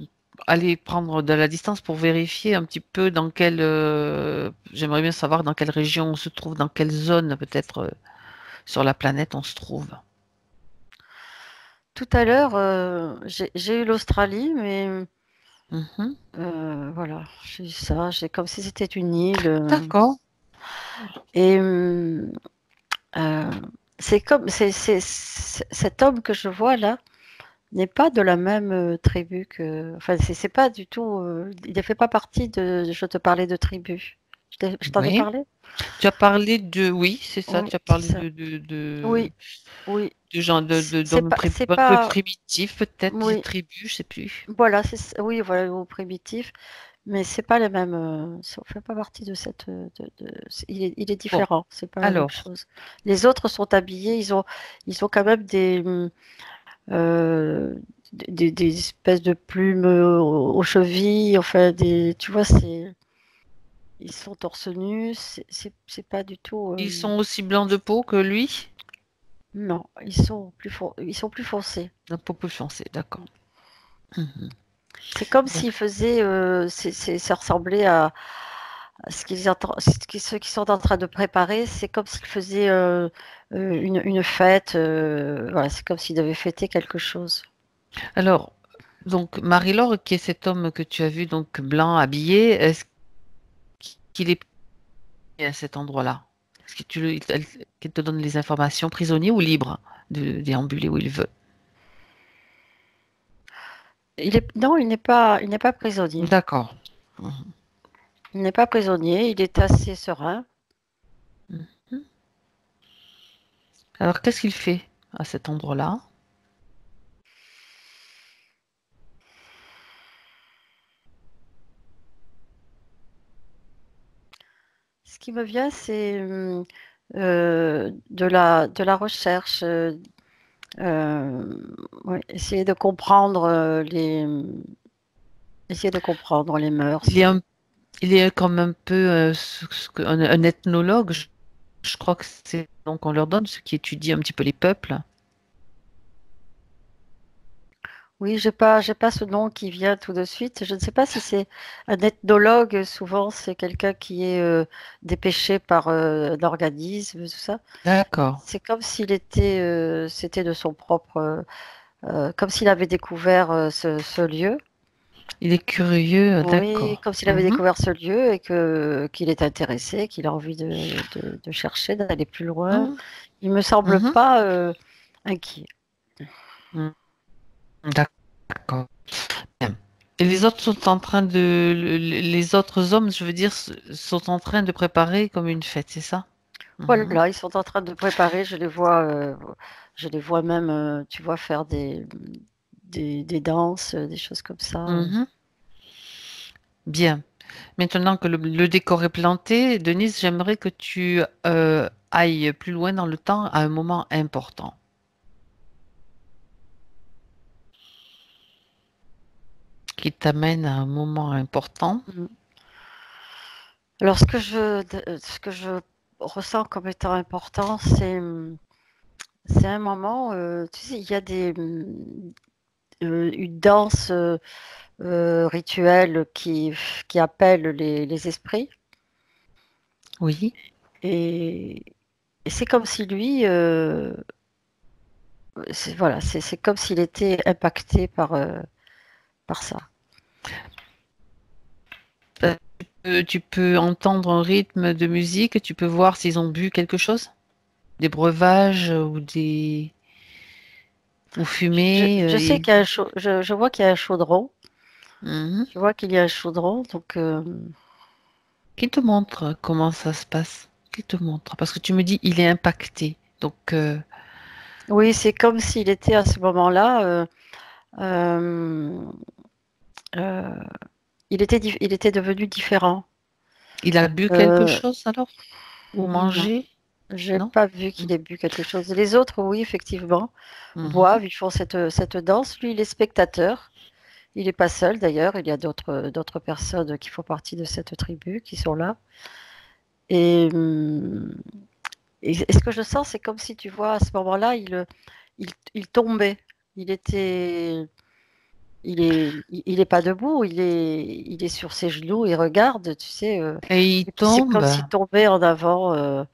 aller prendre de la distance pour vérifier un petit peu dans quelle. J'aimerais bien savoir dans quelle région on se trouve, dans quelle zone peut-être sur la planète on se trouve. Tout à l'heure, j'ai eu l'Australie, mais Mhm. Voilà, j'ai eu ça, j'ai comme si c'était une île. D'accord. Et c'est comme cet homme que je vois là n'est pas de la même tribu que. Enfin, c'est pas du tout. Il ne fait pas partie de. Je te parlais de tribu. Je t'en ai Oui. parlé? Tu as parlé de, oui, c'est ça, Oui, tu as c'est parlé ça. Oui, oui. de gens, d'hommes C'est un peu pas. primitifs, peut-être, des Oui, tribus, je sais plus. voilà, oui, voilà, au primitif. Mais c'est pas les mêmes. Ça fait pas partie de cette. Il est Bon, différent. C'est pas la même alors, chose. Les autres sont habillés. Ils ont quand même euh, des espèces de plumes aux chevilles. Enfin, tu vois, ils sont torse nu. C'est pas du tout. ils sont aussi blancs de peau que lui? Non, ils sont plus foncés. Un peu plus foncé, d'accord. Mhm. C'est comme Bon. s'ils faisaient. Ça ressemblait à ce qu'ils sont en train de préparer. C'est comme s'ils faisaient une fête. Voilà, c'est comme s'ils devaient fêter quelque chose. Alors, donc, Marie-Laure, qui est cet homme que tu as vu, donc blanc, habillé, est-ce qu'il est à cet endroit-là? Est-ce que qu'il te donne les informations, prisonnier ou libre de déambuler où il veut? Non, il n'est pas prisonnier. D'accord. Mhm. Il n'est pas prisonnier, il est assez serein. Mhm. Alors, qu'est-ce qu'il fait à cet endroit-là? Ce qui me vient, c'est de la recherche, ouais, essayer de comprendre les Il mœurs. est, il est comme un peu un ethnologue. Je crois que c'est donc on leur donne ce qui étudie un petit peu les peuples. Oui, j'ai pas ce nom qui vient tout de suite. Je ne sais pas si c'est un ethnologue. Souvent, c'est quelqu'un qui est dépêché par un organisme, tout ça. D'accord. C'est comme s'il était, c'était de son propre, comme s'il avait découvert ce lieu. Il est curieux, Oui, d'accord. comme s'il avait Mhm, découvert ce lieu et que qu'il est intéressé, qu'il a envie de chercher, d'aller plus loin. mhm, Il me semble mhm, pas inquiet. mhm. D'accord. Bien. Et les autres sont en train les autres hommes, je veux dire, sont en train de préparer comme une fête, c'est ça? Mhm, Voilà, ils sont en train de préparer. Je les vois même, tu vois, faire des danses, des choses comme ça. mhm. Bien. Maintenant que le décor est planté, Denise, j'aimerais que tu ailles plus loin dans le temps à un moment important. Qui t'amène à un moment important. Mm. Alors, ce que je ressens comme étant important, c'est un moment, tu sais, il y a une danse rituelle qui appelle les esprits. Oui. Et, et c'est comme si lui, voilà, c'est comme s'il était impacté par ça. Tu peux entendre un rythme de musique, tu peux voir s'ils ont bu quelque chose, des breuvages ou fumé. Je sais qu'il y a je vois qu'il y a un chaudron. Mhm. Je vois qu'il y a un chaudron, donc Qui te montre comment ça se passe? Qui te montre? Parce que tu me dis il est impacté. Donc, oui, c'est comme s'il était à ce moment-là, euh, euh, il était devenu différent. il a bu quelque Euh, chose alors? Ou non, mangé? j'ai Non? pas vu qu'il ait bu quelque chose. Les autres, oui, effectivement, Mhm. boivent, ils font cette danse. Lui, il est spectateur. Il n'est pas seul d'ailleurs, il y a d'autres personnes qui font partie de cette tribu qui sont là. Et, et ce que je sens, c'est comme si tu vois, à ce moment-là, il tombait. Il était, il est pas debout, il est sur ses genoux, il regarde, tu sais. Et il Et puis c'est tombe. comme s'il tombait en avant.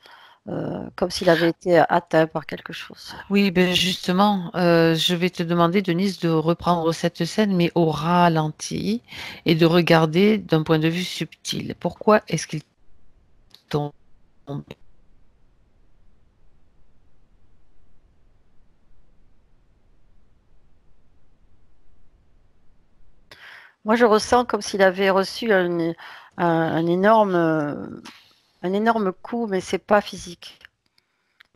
comme s'il avait été atteint par quelque chose. Oui, ben justement, je vais te demander, Denise, de reprendre cette scène, mais au ralenti, et de regarder d'un point de vue subtil. Pourquoi est-ce qu'il tombe? Moi, je ressens comme s'il avait reçu un énorme coup, mais c'est pas physique.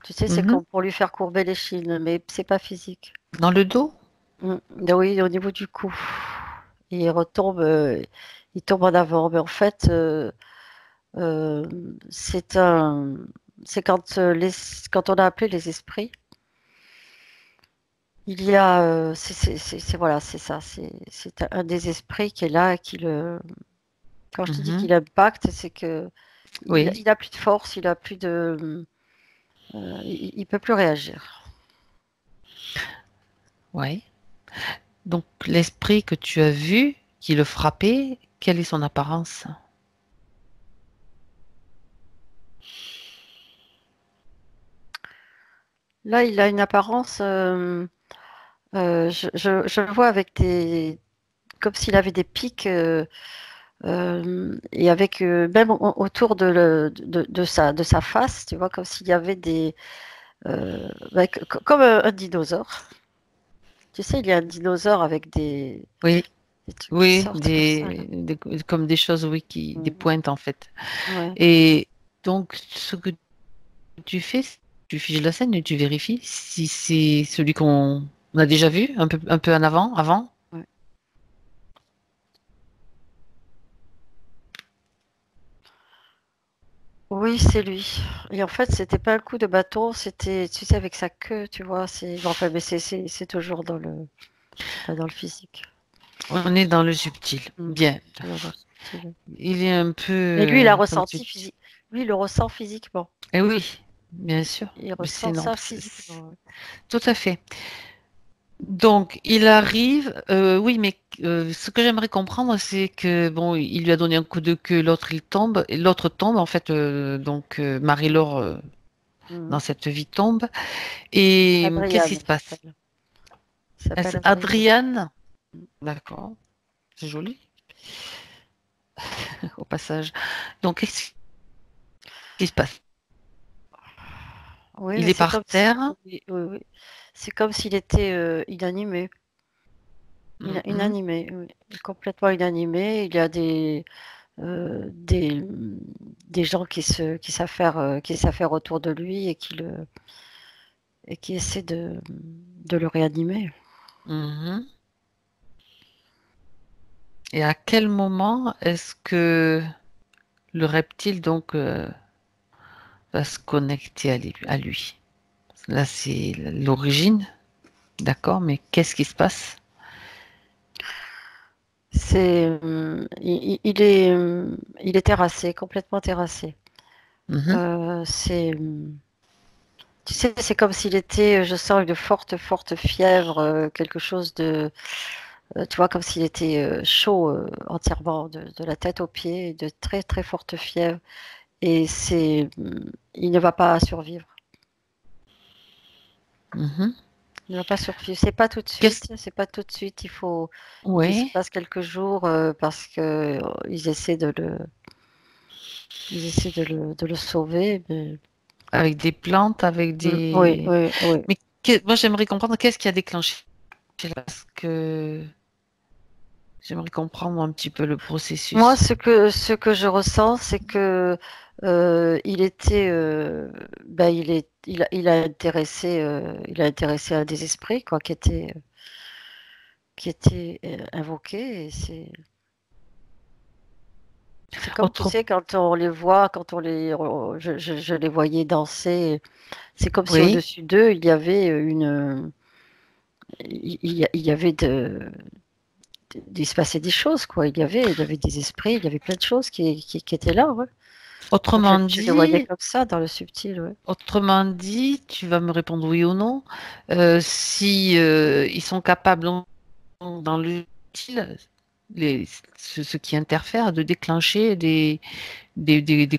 Tu sais, c'est Mhm. comme pour lui faire courber l'échine, mais c'est pas physique. Dans le dos? Oui, au niveau du cou. Il retombe, il tombe en avant. Mais en fait, euh, c'est un, c'est quand, quand on a appelé les esprits, il y a, voilà, c'est ça, c'est un des esprits qui est là, qui le, quand je te dis Mhm. qu'il impacte, c'est que Oui, il a plus de force, il a plus de, il peut plus réagir. oui. Donc, l'esprit que tu as vu qui le frappait, quelle est son apparence? Là, il a une apparence, je le vois avec des, comme s'il avait des pics. Et avec même autour de sa face, tu vois, comme s'il y avait des, comme un dinosaure. Tu sais, il y a un dinosaure avec Oui, des trucs qui oui, sortent comme ça, là. comme des choses, oui, des Mhm. pointes en fait. Ouais. Et donc, ce que tu fais, tu figes la scène et tu vérifies si c'est celui qu'on a déjà vu, un peu en avant. Ouais. Oui, c'est lui. Et en fait, c'était pas un coup de bâton, c'était, tu sais, avec sa queue, tu vois. C'est, bon, enfin, mais c'est toujours dans le, c'est pas dans le physique. On est dans le subtil. Mm. Bien. Toujours dans le subtil. Il est un Mais lui, il a peu, comme tu ressenti dis. physique. Lui, il le ressent physiquement. Eh oui, bien sûr. Il Mais c'est ressent non, ça physiquement. Ouais. tout à fait. Donc, il arrive, oui, mais ce que j'aimerais comprendre, c'est que, bon, il lui a donné un coup de queue, l'autre il tombe, et l'autre tombe, en fait, donc Marie-Laure, dans Mhm. cette vie tombe. Et qu'est-ce qui Adriane, se passe? il s'appelle Adriane. Adriane, d'accord, c'est joli, au passage. Donc, qu'est-ce qui se passe? Oui, Il mais est c'est par comme si, terre. oui, oui, oui. C'est comme s'il était inanimé. Mhm, Inanimé, oui. Complètement inanimé. Il y a des gens qui s'affairent, qui s'affairent autour de lui et qui essaient de le réanimer. mhm. Et à quel moment est-ce que le reptile, donc, va se connecter à lui? Là, c'est l'origine, d'accord, mais qu'est-ce qui se passe? Il est terrassé, complètement terrassé. Mhm, C'est, tu sais, c'est comme s'il était, je sens une forte, forte fièvre, quelque chose de, tu vois, comme s'il était chaud entièrement, de la tête aux pieds, de très, très forte fièvre. Et il ne va pas survivre. mhm. Il ne va pas survivre. C'est pas tout de Qu'est-ce... suite. C'est pas tout de suite. Il faut qu'il se Ouais, passe quelques jours parce que ils essaient de le sauver. Mais... avec des plantes, avec Oui, des... oui, oui. Mais moi, j'aimerais comprendre qu'est-ce qui a déclenché là, parce que j'aimerais comprendre un petit peu le Moi, processus. ce que je ressens, c'est que il était, ben, il a intéressé un des esprits, quoi, qui était invoqué. Et c'est comme, tu Autre... sais, quand on les voit, je les voyais danser, c'est comme si Oui. au-dessus d'eux, il y avait il y avait il se passait des choses, quoi. Il y avait des esprits, il y avait plein de choses qui étaient là, ouais. Moi, Autrement je les voyais dit, comme ça, dans le subtil, ouais. autrement dit, tu vas me répondre oui ou non. Si ils sont capables dans le style, ceux qui interfèrent, de déclencher des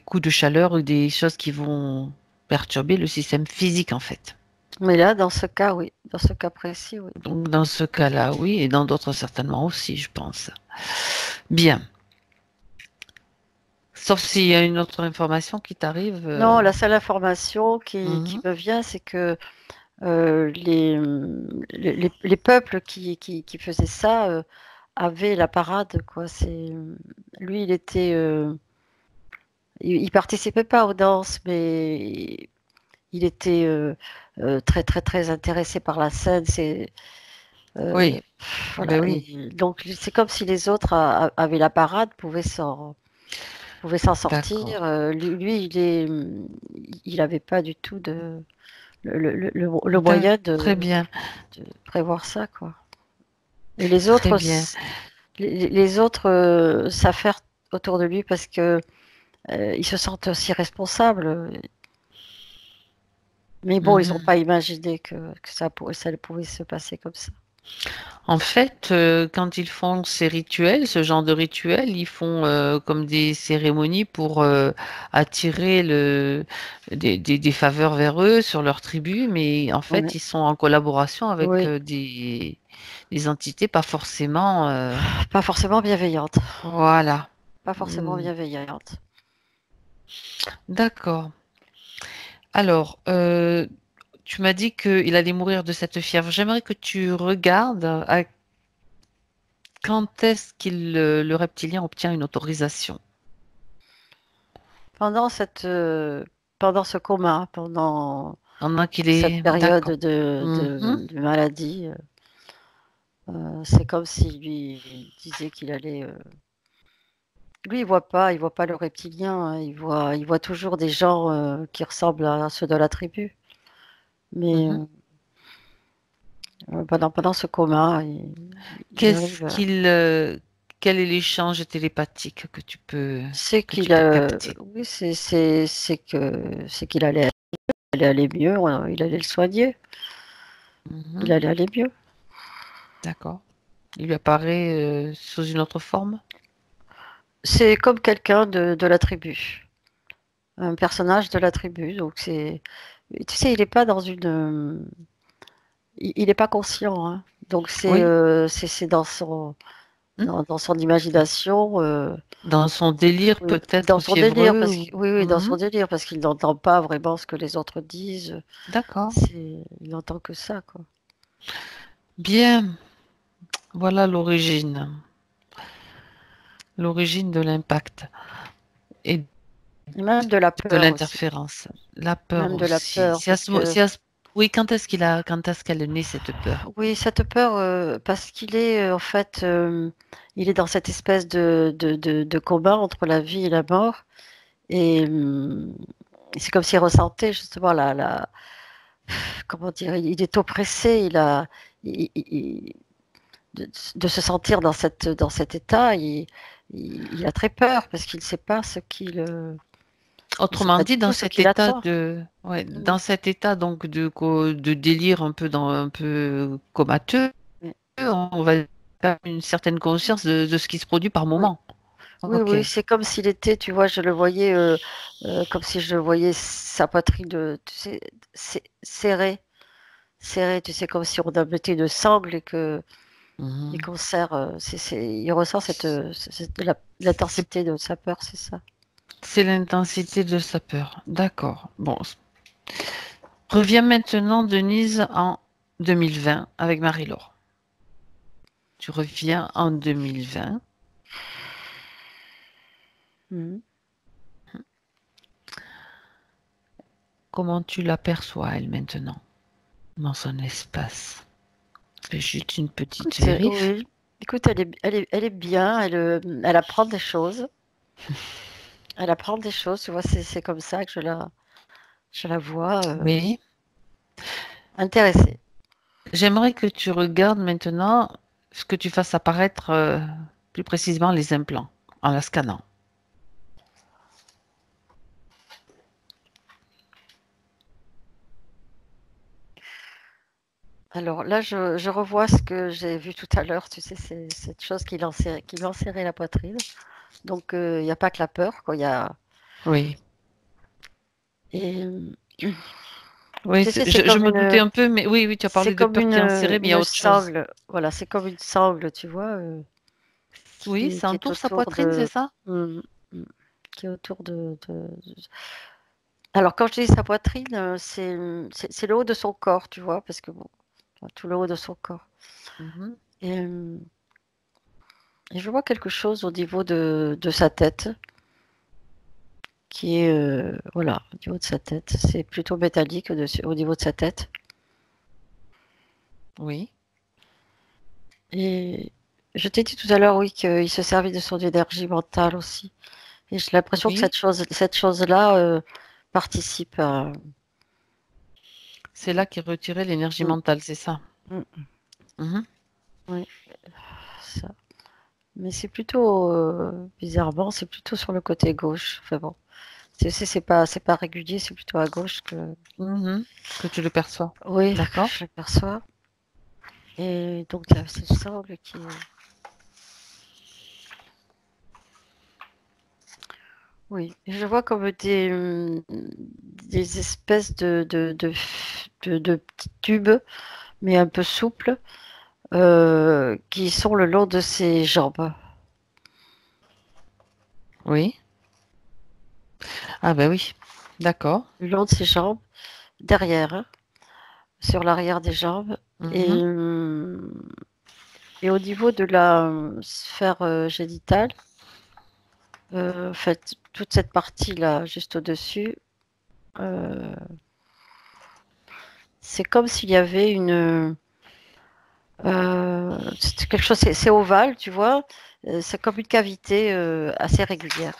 coups de chaleur ou des choses qui vont. perturber le système physique en fait. Mais là, dans ce cas, oui. Dans ce cas précis, oui. Donc dans ce cas-là, oui, et dans d'autres certainement aussi, je pense. Bien. Sauf s'il y a une autre information qui t'arrive. Non, la seule information qui Mhm. me vient, c'est que les peuples qui faisaient ça avaient la parade, quoi. Lui, il participait pas aux danses, mais il était très, très, très intéressé par la scène. Oui, ben Voilà. oui, Donc, c'est comme si les autres avaient la parade, pouvaient s'en d'accord. sortir. Lui, il n'avait pas du tout le moyen Très bien, de prévoir ça, quoi. Et les très autres, bien. les autres s'affairent autour de lui parce que ils se sentent aussi responsables. Mais bon, ils n'ont Mhm. pas imaginé que ça pouvait se passer comme ça. En fait, quand ils font ces rituels, ce genre de rituels, ils font comme des cérémonies pour attirer des faveurs vers eux sur leur tribu, mais en fait, Ouais. ils sont en collaboration avec Oui, des entités pas forcément. pas forcément bienveillante. Voilà. Pas forcément Hmm. bienveillante. D'accord. Alors, tu m'as dit qu'il allait mourir de cette fièvre. J'aimerais que tu regardes quand est-ce qu'il, le reptilien obtient une autorisation. Pendant pendant ce coma, pendant Pendant qu'il cette est... période D'accord. Mhm. de maladie, c'est comme s'il lui disait qu'il allait. Lui, il voit pas le reptilien, hein, il voit toujours des gens qui ressemblent à ceux de la tribu. Mais Mhm. pendant ce coma, il Qu'est-ce arrive. qu'il, quel est l'échange télépathique C'est que tu qu'il peux a, capter? oui, c'est qu'il allait aller mieux, il allait le soigner, il Mhm. allait aller mieux. D'accord. Il lui apparaît sous une autre forme? C'est comme quelqu'un de la tribu, un personnage de la tribu. Donc tu sais, il n'est pas dans il n'est pas conscient, hein. Donc Oui. c'est Hmm. dans son imagination, Dans son délire oui, dans peut-être son délire, fiévreux ou... oui, dans son Mhm. délire, parce qu'il n'entend pas vraiment ce que les autres disent. D'accord. Il n'entend que ça, quoi. Bien. Voilà l'origine. L'origine de l'impact et Et même de la de peur aussi, l'interférence. La peur même de la aussi. peur, parce que Oui, quand est-ce qu'elle est née cette peur? oui, cette peur, parce qu'il est en fait, il est dans cette espèce de combat entre la vie et la mort, et c'est comme s'il ressentait justement comment dire, il est oppressé, il- de se sentir dans cet état, il a très peur parce qu'il ne sait pas il sait Autrement pas dit, du dans tout ce cet qu'il état attend. ouais, Mm. dans cet état donc de délire un peu comateux, Oui, on va faire une certaine conscience de ce qui se produit par oui, moment. oui, Ok. oui, c'est comme s'il était, tu vois, je le voyais comme si je voyais sa poitrine tu sais, serrée, serrée, tu sais, comme si on mettait une sangle et Mhm. qu'on serre. Il ressent C'est l'intensité de sa peur, c'est ça. c'est l'intensité de sa peur. D'accord. Bon. Reviens maintenant, Denise, en 2020 avec Marie-Laure. Tu reviens en 2020. Mhm. Comment tu l'aperçois, elle, maintenant, dans son espace? Fais juste une petite Écoute, vérif. oui. Écoute, elle est bien, elle apprend des choses. Elle apprend des choses, tu vois, c'est comme ça que je la vois Oui. intéressée. J'aimerais que tu regardes maintenant ce que tu fasses apparaître plus précisément les implants en la scannant. Alors là, je revois ce que j'ai vu tout à l'heure, tu sais, c'est cette chose qui lui enserrait la poitrine. Donc, il n'y a pas que la peur, quoi. Oui. Et Oui, Tu sais, c'est je comme me doutais une, un peu, mais oui, tu as c'est parlé de comme peur qui est insérée, mais il y a une autre chose. sangle. Voilà, c'est comme une sangle, tu vois, Oui, ça qui est entoure sa autour poitrine, c'est de, ça? mm, mm, qui est autour Alors, quand je dis sa poitrine, c'est le haut de son corps, tu vois, parce que bon, tout le haut de son corps. Mhm. Et, et je vois quelque chose au niveau de sa tête, qui est, voilà, au niveau de sa tête. C'est plutôt métallique au niveau de sa tête. Oui, Et je t'ai dit tout à l'heure, oui, qu'il se servait de son énergie mentale aussi. Et j'ai l'impression que oui, cette chose-là participe à. c'est là qu'est retirée l'énergie Mm, mentale, c'est ça. mm, Mhm. oui, ça. Mais c'est plutôt, bizarrement, c'est plutôt sur le côté gauche. Enfin bon, c'est pas régulier, c'est plutôt à gauche que. Mhm. Que tu le perçois. Oui, D'accord? je l'aperçois. Et donc, il y a cette sangle qui. Oui, je vois comme des espèces de petits tubes, mais un peu souples, qui sont le long de ses jambes. Oui. Ah ben oui. D'accord. Le long de ses jambes, derrière, hein, sur l'arrière des jambes. Et, Mhm. et au niveau de la sphère génitale, en fait, toute cette partie-là, juste au-dessus, euh, c'est comme s'il y avait c'est quelque chose, c'est ovale, tu vois. C'est comme une cavité assez régulière.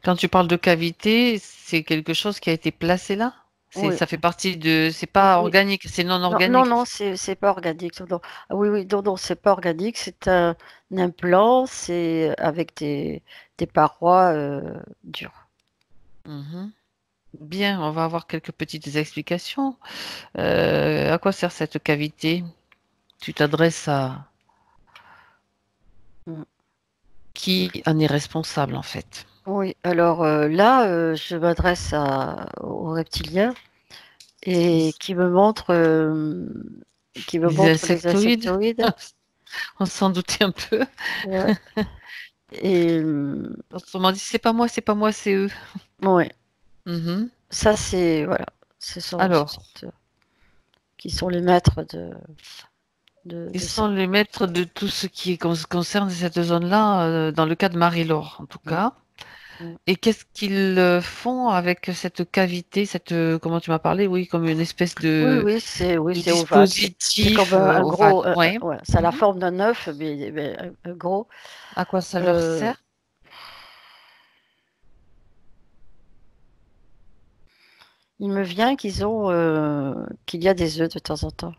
Quand tu parles de cavité, c'est quelque chose qui a été placé là? Oui, Ça fait partie de, c'est pas oui. organique, c'est non Non, non, non, organique. c'est pas organique. Non, non. Ah oui, oui, non, non, c'est pas organique. C'est un implant, c'est avec des parois dures. Mhm. Bien, on va avoir quelques petites explications. À quoi sert cette cavité? Tu t'adresses à Mm. qui en est responsable en fait? Oui, alors là, je m'adresse aux reptiliens et qui me Les montrent les insectoïdes? insectoïdes. On s'en doutait un peu. Ouais. Et Autrement dit, c'est pas moi, c'est eux. ouais, Mhm. ça c'est voilà, ce Alors, sont qui sont les maîtres ils de ça. sont les maîtres de tout ce qui concerne cette zone-là, dans le cas de Marie-Laure, en tout Mm, cas. mm. Et qu'est-ce qu'ils font avec cette cavité, comment tu m'as parlé, oui, comme une espèce Oui, de c'est ovale. C'est comme dispositif un ovale. gros, Ouais. voilà, ça a la Mhm. forme d'un œuf, mais un gros. À quoi ça leur euh, sert? il me vient qu'il y a des œufs de temps en temps.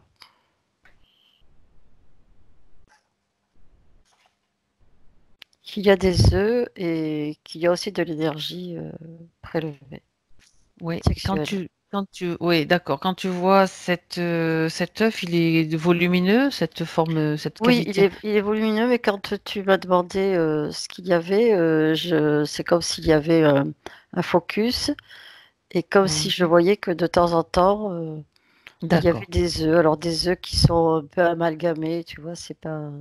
Qu'il y a des œufs et qu'il y a aussi de l'énergie prélevée, Oui. sexuelle. Oui, d'accord. Quand tu vois cet œuf, il est volumineux, cette forme, cette Oui, cavité. il est volumineux, mais quand tu m'as demandé ce qu'il y avait, c'est comme s'il y avait un focus et comme si je Mhm. voyais que de temps en temps, il y avait D'accord. des œufs. Alors des œufs qui sont un peu amalgamés, tu vois, c'est pas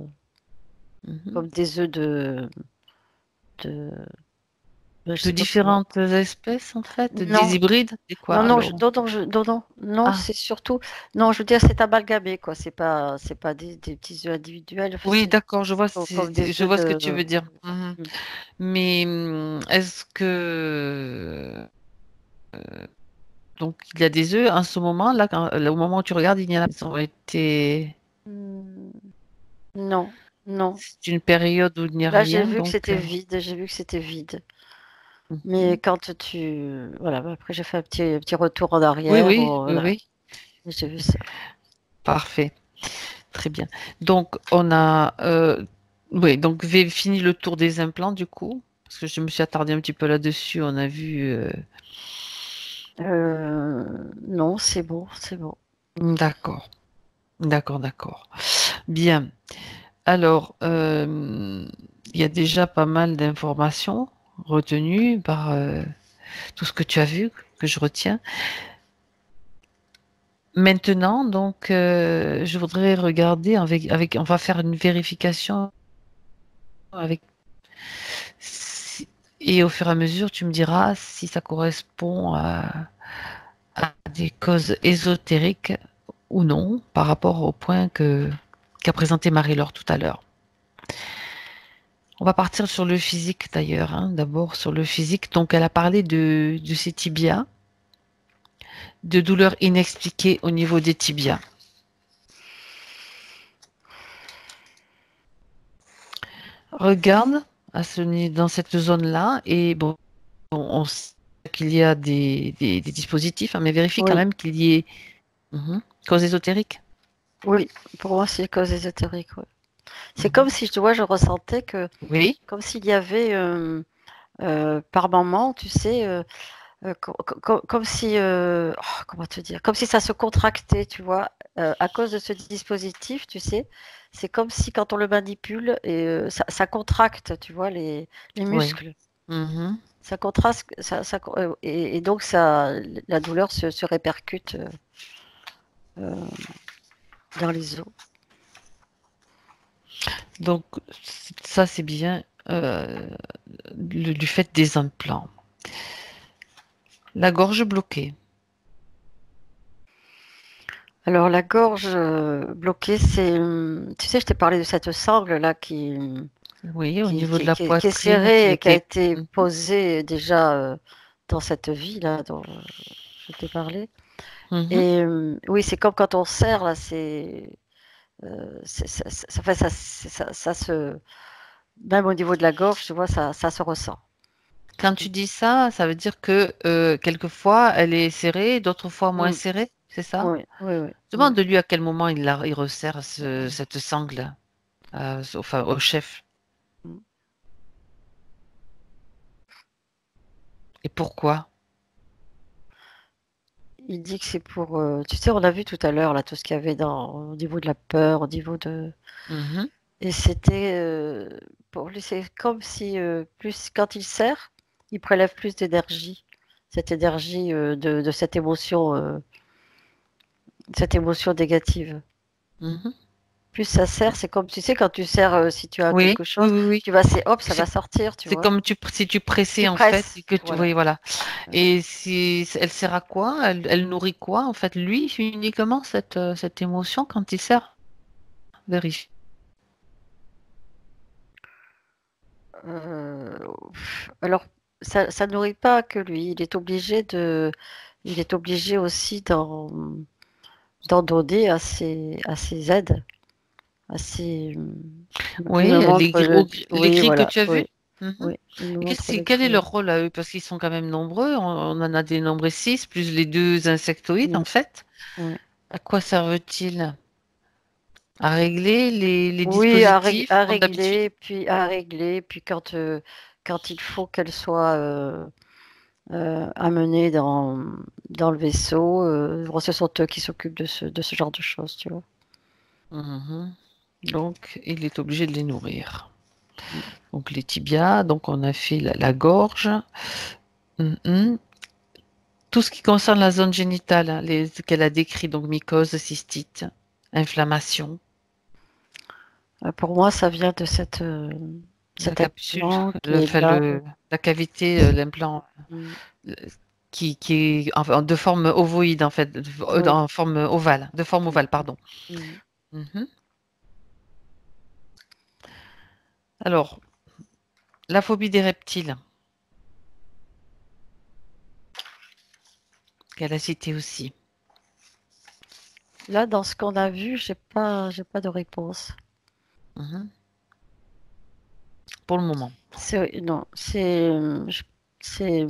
Mhm. comme des œufs de je De sais pas comment. différentes espèces, en fait, des Non, hybrides, c'est quoi non, non, alors? non, Ah, c'est surtout, non, je veux dire, c'est amalgamé, quoi. C'est pas des petits œufs individuels. Enfin, oui, d'accord, comme des je œufs vois ce que tu veux dire. Mhm. Mm. Mais est-ce que donc il y a des œufs en ce moment là, là, au moment où tu regardes, il y en a qui ont été. Mm, non, non. C'est une période où il n'y a Là, j'ai rien, vu que donc. c'était vide. J'ai vu que c'était vide. Mais Mhm. quand voilà, bah, après j'ai fait un petit retour en Oui, arrière. oui, oui, Voilà, oui, j'ai vu ça. parfait, très bien. Donc on a, oui, donc j'ai fini le tour des implants du coup, parce que je me suis attardée un petit peu là-dessus. On a vu. Non, c'est bon, c'est bon. D'accord, d'accord, d'accord. Bien. Alors, il y a déjà pas mal d'informations retenues par. tout ce que tu as vu, que je retiens. Maintenant, donc, je voudrais regarder on va faire une vérification avec, et au fur et à mesure, tu me diras si ça correspond à des causes ésotériques ou non, par rapport au point qu'a présenté Marie-Laure tout à l'heure. On va partir sur le physique d'ailleurs, hein. D'abord sur le physique. Donc, elle a parlé de ses tibias, de douleurs inexpliquées au niveau des tibias. Regarde dans cette zone-là et bon, on sait qu'il y a des dispositifs, hein, mais vérifie quand Oui, même qu'il y ait cause ésotérique. oui, pour moi, c'est cause ésotérique. Ouais. C'est Mhm. comme si, tu vois, je ressentais que, Oui, comme s'il y avait, par moment, tu sais, comme si, comment te dire, comme si ça se contractait, tu vois, à cause de ce dispositif, tu sais. C'est comme si quand on le manipule, et ça contracte, tu vois, les oui. muscles. Mhm. Ça contraste, et donc la douleur se répercute euh, dans les os. Donc, ça, c'est bien du fait des implants. La gorge bloquée. Alors la gorge bloquée, c'est, tu sais, je t'ai parlé de cette sangle là Oui, au niveau de la qui est poitrine qui serrée et qui a était. été Mhm. posée déjà dans cette vie là dont je t'ai parlé. Mhm. Et oui, c'est comme quand on serre là, enfin, ça se, même au niveau de la gorge, tu vois, ça se ressent. Quand tu dis ça, ça veut dire que quelquefois elle est serrée, d'autres fois moins Mm. serrée, c'est ça? Oui, oui, oui, oui. Demande-lui à quel moment il resserre cette sangle enfin, au chef. Mm. Et pourquoi? Il dit que c'est pour, tu sais, on a vu tout à l'heure là tout ce qu'il y avait au niveau de la peur, au niveau de, Mhm. et c'était pour lui, c'est comme si plus quand il serre, il prélève plus d'énergie, cette énergie de cette émotion négative. Mhm. Plus ça serre, c'est comme tu sais quand tu serres, si tu as Oui, quelque oui, chose, oui, oui. tu vas, c'est hop, ça va C'est sortir, tu c'est vois. comme si tu pressais Tu en fait et presses, que tu voilà. oui, voilà. Et si elle sert à quoi? Elle nourrit quoi en fait lui uniquement cette émotion quand il sert? Vérifie. Euh, alors, ça nourrit pas que lui. Il est obligé aussi d'en donner à ses aides, à ses. Il me Oui, montre les oui, grilles que voilà, tu as vues. oui, Mhm. oui. Il me Et montre le quel est grille. leur rôle à eux? Parce qu'ils sont quand même nombreux. On en a dénombré 6, plus les deux insectoïdes, Mm, en fait. ouais. À quoi servent-ils? À régler les Oui, dispositifs, à comme d'habitude? régler, puis quand il faut qu'elle soit amenée dans le vaisseau, bon, ce sont eux qui s'occupent de ce genre de choses, tu vois. Mhm. Donc, il est obligé de les nourrir. Mm. Donc, les tibias, donc on a fait la gorge. Mhm. Tout ce qui concerne la zone génitale, hein, ce qu'elle a décrit, donc mycose, cystite, inflammation, Pour moi, ça vient de la cet capsule, implant qui est enfin, là. la cavité, l'implant Mm. euh, qui est de forme ovoïde, en fait, Oui. en forme ovale, de forme Mm. ovale, pardon. Mm. Mhm. Alors, la phobie des reptiles, qu'elle a cité aussi. Là, dans ce qu'on a vu, j'ai pas de réponse. Mhm. Pour le moment. Non, c'est, c'est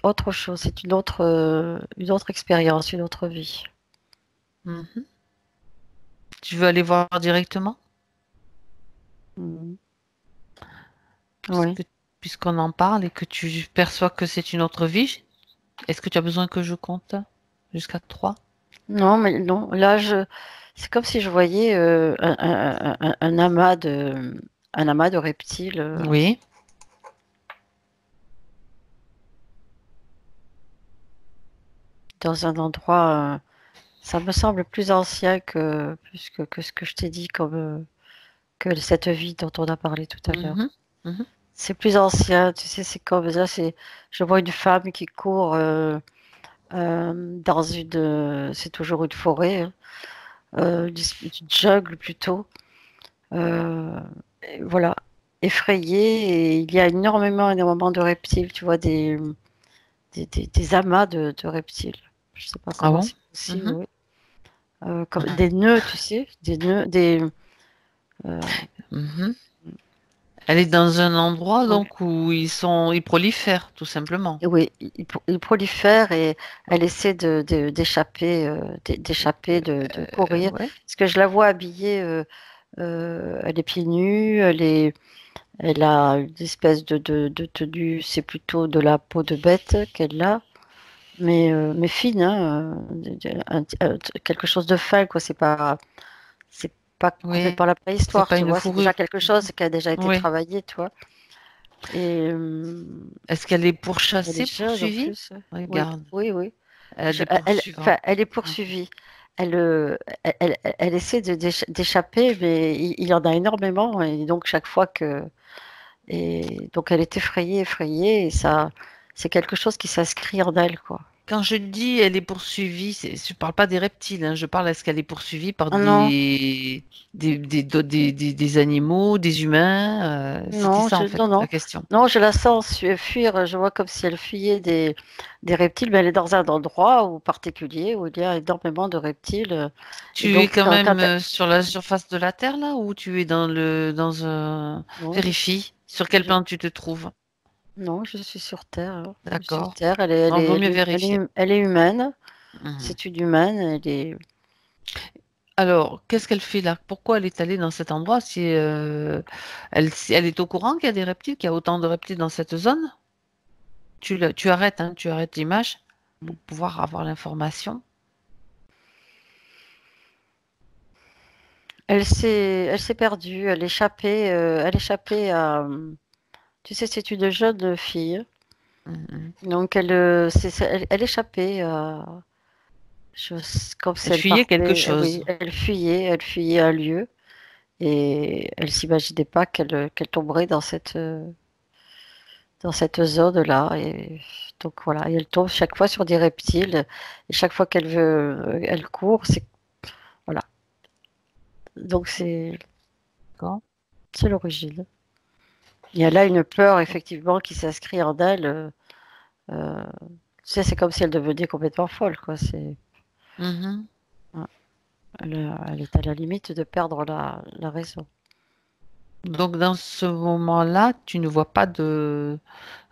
autre chose. C'est une autre expérience, une autre vie. Mhm. Tu veux aller voir directement? Mm. Oui. Puisque, puisqu'on en parle et que tu perçois que c'est une autre vie, est-ce que tu as besoin que je compte jusqu'à 3? Non, mais non. Là, c'est comme si je voyais un amas de reptiles. Oui. dans un endroit, ça me semble plus ancien que ce que je t'ai dit, que cette vie dont on a parlé tout à l'heure. Mhm, mhm. C'est plus ancien, tu sais, c'est comme ça, je vois une femme qui court dans c'est toujours une forêt, hein, une jungle plutôt, et voilà, effrayée, et il y a énormément de reptiles, tu vois, des amas de reptiles. Je sais pas Ah comment bon? c'est possible, Mhm. oui. Comme des nœuds, tu sais, des nœuds, euh, Mhm. Elle est dans un endroit oui, donc où ils prolifèrent tout simplement. oui, ils prolifèrent, et elle essaie d'échapper, de courir. Ouais. Parce que je la vois habillée, elle est pieds nus, elle a une espèce de tenue, c'est plutôt de la peau de bête qu'elle a, mais fine, hein, quelque chose de fin, quoi. C'est pas Oui. complètement la C'est préhistoire, pas tu une vois. C'est déjà fourrure. quelque chose qui a déjà été Oui. travaillé, tu vois. Et Est-ce qu'elle est elle est pourchassée, jeune en poursuivie? plus. Oui, Regarde, oui, oui. elle a des poursuivants. Enfin, elle est Mm. poursuivie. Elle essaie d'échapper, mais il y en a énormément, et donc chaque fois que, et donc elle est effrayée, et ça, c'est quelque chose qui s'inscrit en elle, quoi. Quand je dis elle est poursuivie, je parle pas des reptiles, hein, je parle est-ce qu'elle est poursuivie par Ah non, des animaux, des humains. C'était ça en fait non, la non, question. non, je la sens fuir. Je vois comme si elle fuyait des reptiles, mais elle est dans un endroit particulier où il y a énormément de reptiles. Et Tu es donc, quand même quand elle... sur la surface de la Terre là ou tu es dans un... Non, Vérifie sur quel je- plan tu te trouves. non, je suis sur Terre, hein. Je suis sur D'accord. Terre. On vaut mieux vérifier. Elle est humaine. Mhm. C'est une humaine. Elle est... Alors, qu'est-ce qu'elle fait là? Pourquoi elle est allée dans cet endroit si elle est au courant qu'il y a des reptiles, qu'il y a autant de reptiles dans cette zone? Tu arrêtes, hein, tu arrêtes l'image pour pouvoir avoir l'information. Elle s'est perdue. Elle échappait à... Tu sais, c'est une jeune fille. Mhm. Donc, elle échappait à... comme si Elle elle fuyait quelque partait, chose. oui, elle fuyait un lieu, et elle s'imaginait pas qu'elle tomberait dans cette zone-là. Et donc voilà, et elle tombe chaque fois sur des reptiles, et chaque fois elle court, voilà. Donc D'accord. c'est l'origine. Il y a là une peur effectivement qui s'inscrit en elle. Euh, Tu sais, c'est comme si elle devenait complètement folle, quoi. Mhm. Ouais, elle est à la limite de perdre la raison. Donc dans ce moment-là, tu ne vois pas de...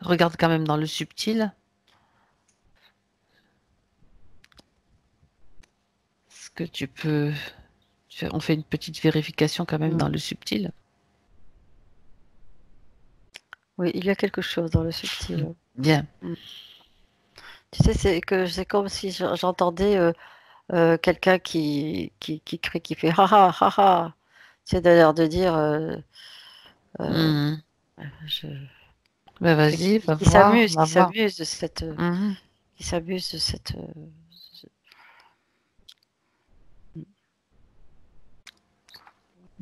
Regarde quand même dans le subtil. Est-ce que tu peux... On fait une petite vérification quand même Mm. dans le subtil. Oui, il y a quelque chose dans le subtil. Bien. Mm. Tu sais, c'est comme si j'entendais quelqu'un qui crie, qui fait ha ha ha ha. C'est d'ailleurs de dire euh, Mhm. je- Ben vas-y, va qui voir, s'amuse, va voir. Mhm. qui s'amuse de cette.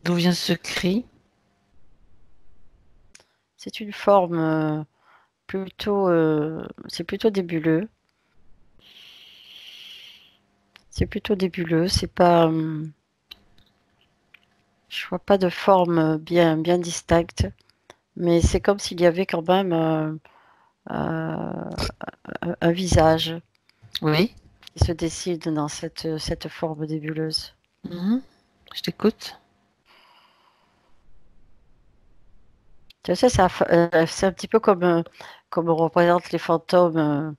D'où vient ce cri? C'est une forme c'est plutôt débuleux. C'est plutôt débuleux. C'est pas. Je vois pas de forme bien distincte, mais c'est comme s'il y avait quand même un visage Oui. qui se dessine dans cette forme nébuleuse. Mhm. Je t'écoute. Tu sais, c'est un petit peu comme on représente les fantômes,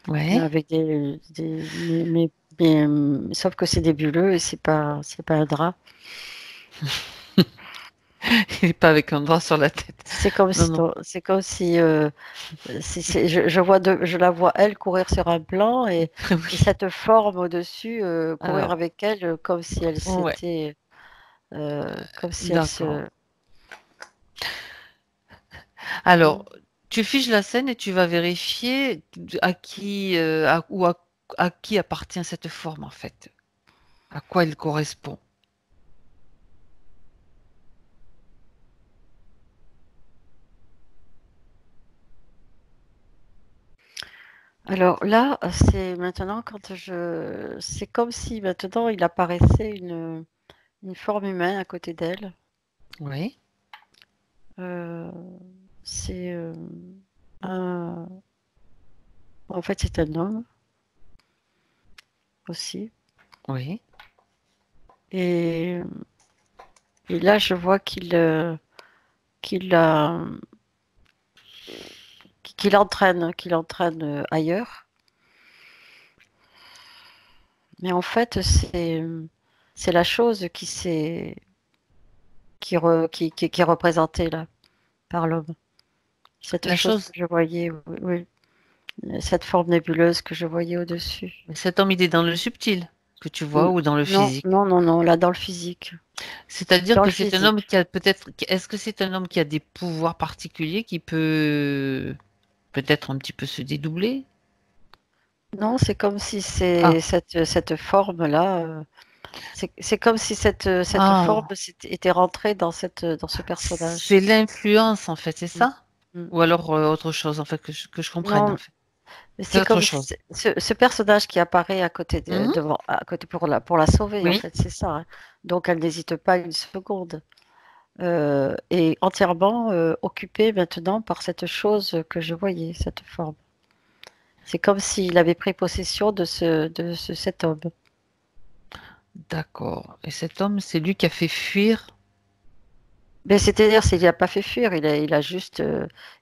Ouais. avec sauf que c'est nébuleux, et c'est pas un drap. Il n'est pas avec un drap sur la tête. Non, non. C'est comme si je la vois elle courir sur un plan, et Oui. cette forme au-dessus courir Alors, avec elle, comme si elle ouais. s'était, comme si elle D'accord. se. Alors, tu fiches la scène et tu vas vérifier à qui, ou à à qui appartient cette forme en fait? À quoi elle correspond? Alors là, c'est maintenant c'est comme si maintenant il apparaissait une forme humaine à côté d'elle. Oui, Euh, c'est un... En fait, c'est un homme aussi. oui, Et, et là, je vois qu'il a- qu'il entraîne ailleurs. Mais en fait, c'est la chose qui est représentée là par l'homme. Cette la chose que chose. je voyais, oui, oui, cette forme nébuleuse que je voyais au-dessus. Cet homme, il est dans le subtil que tu vois Mm. ou dans le Non, physique? non, non, non, là dans le physique. C'est-à-dire Dans que le c'est un homme physique. qui a peut-être. Est-ce que c'est un homme qui a des pouvoirs particuliers qui peut peut-être un petit peu se dédoubler? Non, c'est comme si Ah, cette forme-là, c'est comme si cette forme ah, était rentrée dans ce personnage. c'est l'influence en fait, c'est Mm. ça? Mm. Ou alors autre chose en fait que je comprenne en Non, fait. mais C'est c'est autre comme chose. si ce personnage qui apparaît Mhm. devant, à côté pour la sauver, en Oui, fait, c'est ça, hein. Donc elle n'hésite pas une seconde. Est entièrement occupée maintenant par cette chose que je voyais, cette forme. C'est comme s'il avait pris possession cet homme. d'accord. Et cet homme, c'est lui qui a fait fuir. Mais c'est-à-dire, s'il n'a pas fait fuir, il a juste,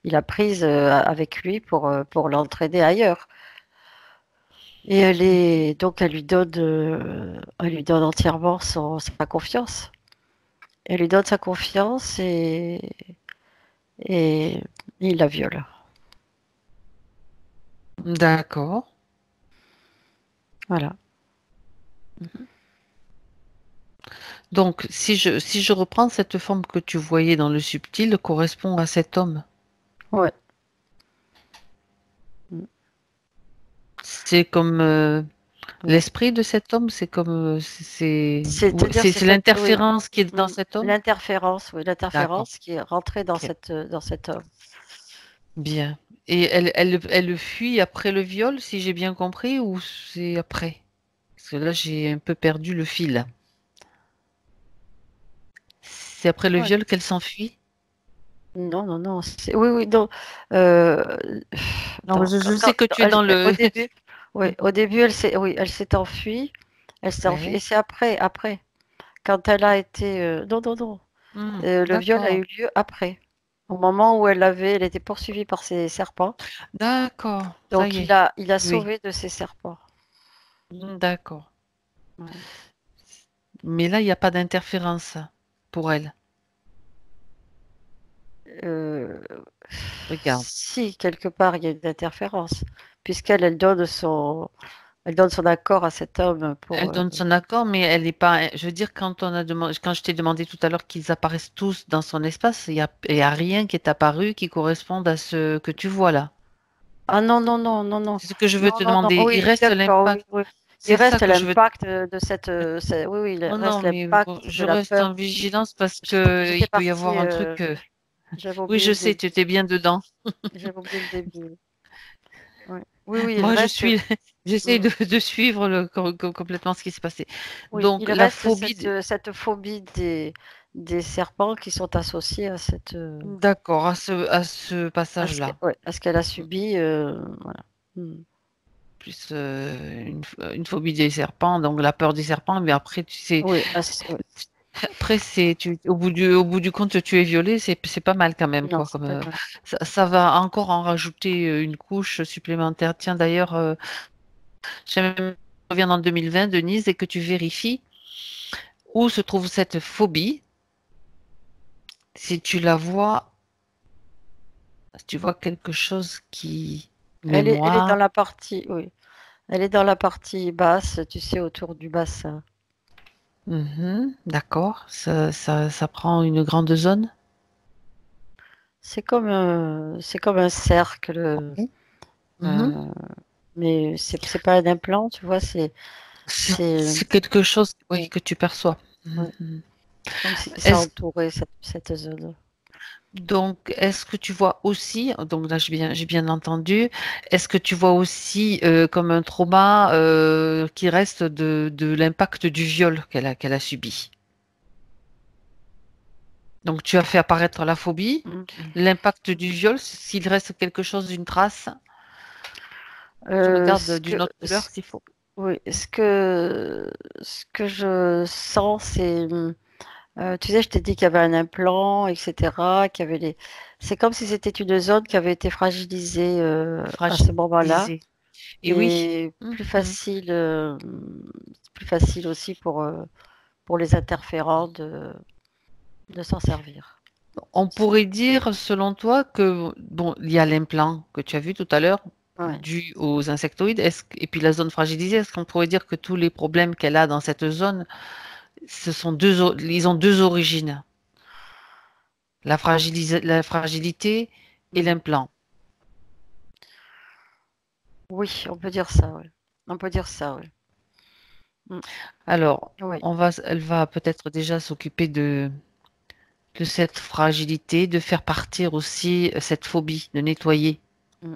il a prise avec lui pour l'entraîner ailleurs. Et donc elle lui donne entièrement sa confiance. Elle lui donne sa confiance et il la viole. D'accord. Voilà. Donc, si je reprends cette forme que tu voyais dans le subtil, correspond à cet homme. Ouais. C'est comme Ouais. l'esprit de cet homme, c'est comme C'est-à-dire, c'est oui, l'interférence qui est dans mm, cet homme. l'interférence, oui, D'accord. l'interférence qui est rentrée Ok. dans cet homme. Bien. Et elle le fuit après le viol, si j'ai bien compris, ou c'est après? Parce que là, j'ai un peu perdu le fil. C'est après le Ouais. viol qu'elle s'enfuit? Non, non, non. Oui, oui, non. Euh, Non, mais attends, je sais que tu es dans au le. début, oui, au début, oui, elle s'est enfuie. Elle s'est enfuie. Et Ouais. c'est après, quand elle a été. Non, non, non. Le viol a D'accord. eu lieu après. Au moment où elle était poursuivie par ses serpents. D'accord. Ça Donc, y est. il a Oui. sauvé de ses serpents. D'accord. Ouais. Mais là, il n'y a pas d'interférence pour elle. Euh, Regarde. Si, quelque part, il y a une interférence, puisqu'elle elle donne son accord à cet homme Elle donne son accord, mais elle n'est pas. Je veux dire, quand je t'ai demandé tout à l'heure qu'ils apparaissent tous dans son espace, il y a rien qui est apparu qui corresponde à ce que tu vois là. Ah non, non, non, non, non, C'est ce que je veux non, te non, non, demander. oui, Il oui, reste d'accord, oui, l'impact. oui. Il C'est ça reste que je veux. l'impact de oui, oui, il Oh reste non, mais l'impact je de la reste peur. en vigilance parce que J'étais il peut y avoir partie, un truc. j'avais Oui, oublié je le sais, tu début. étais bien dedans. J'avais oublié le début. Ouais. Oui, oui, il Moi, reste, j'essaie mm, de suivre complètement ce qui s'est passé. oui, Donc, il la reste phobie. cette phobie des serpents qui sont associés à D'accord, à ce passage-là. à ce qu'elle a subi, voilà. Mm. Plus une phobie des serpents, donc la peur des serpents, mais après, tu sais, Oui, oui. après, au bout du compte, tu es violé, c'est pas mal quand même, Non, quoi. c'est Comme, pas mal. ça va encore en rajouter une couche supplémentaire. Tiens, d'ailleurs, j'aimerais que tu reviennes en 2020, Denise, et que tu vérifies où se trouve cette phobie. Si tu la vois, si tu vois quelque chose qui Elle est dans mémoire. la partie, oui. Elle est dans la partie basse, tu sais, autour du bassin. Mhm, d'accord, ça prend une grande zone. C'est comme un cercle, Oui. Mhm. euh, Mais c'est pas un implant, tu vois, c'est C'est quelque chose, oui, ouais, que tu perçois. ouais. Mhm. Comme si ça Est-ce entourait cette zone. Donc, est-ce que tu vois aussi, donc là j'ai bien entendu, est-ce que tu vois aussi comme un trauma qui reste de l'impact du viol qu'elle a subi? Donc, tu as fait apparaître la phobie, Mm. l'impact du viol, s'il reste quelque chose d'une trace, tu Euh, regardes ce d'une que, autre couleur s'il faut. oui, ce que je sens, c'est, tu sais, je t'ai dit qu'il y avait un implant, etc., qu'il y avait c'est comme si c'était une zone qui avait été fragilisée à ce moment-là Fragilisé. Et oui. et Mhm. plus facile aussi pour les interférents de s'en servir. On pourrait dire, selon toi, que bon, il y a l'implant que tu as vu tout à l'heure, Ouais. dû aux insectoïdes, et puis la zone fragilisée, est-ce qu'on pourrait dire que tous les problèmes qu'elle a dans cette zone, ils ont deux origines, la fragilité et Mm. l'implant. Oui, on peut dire ça, oui. On peut dire ça, oui. Mm. Alors, Oui. elle va peut-être déjà s'occuper de cette fragilité, de faire partir aussi cette phobie, de nettoyer Mm.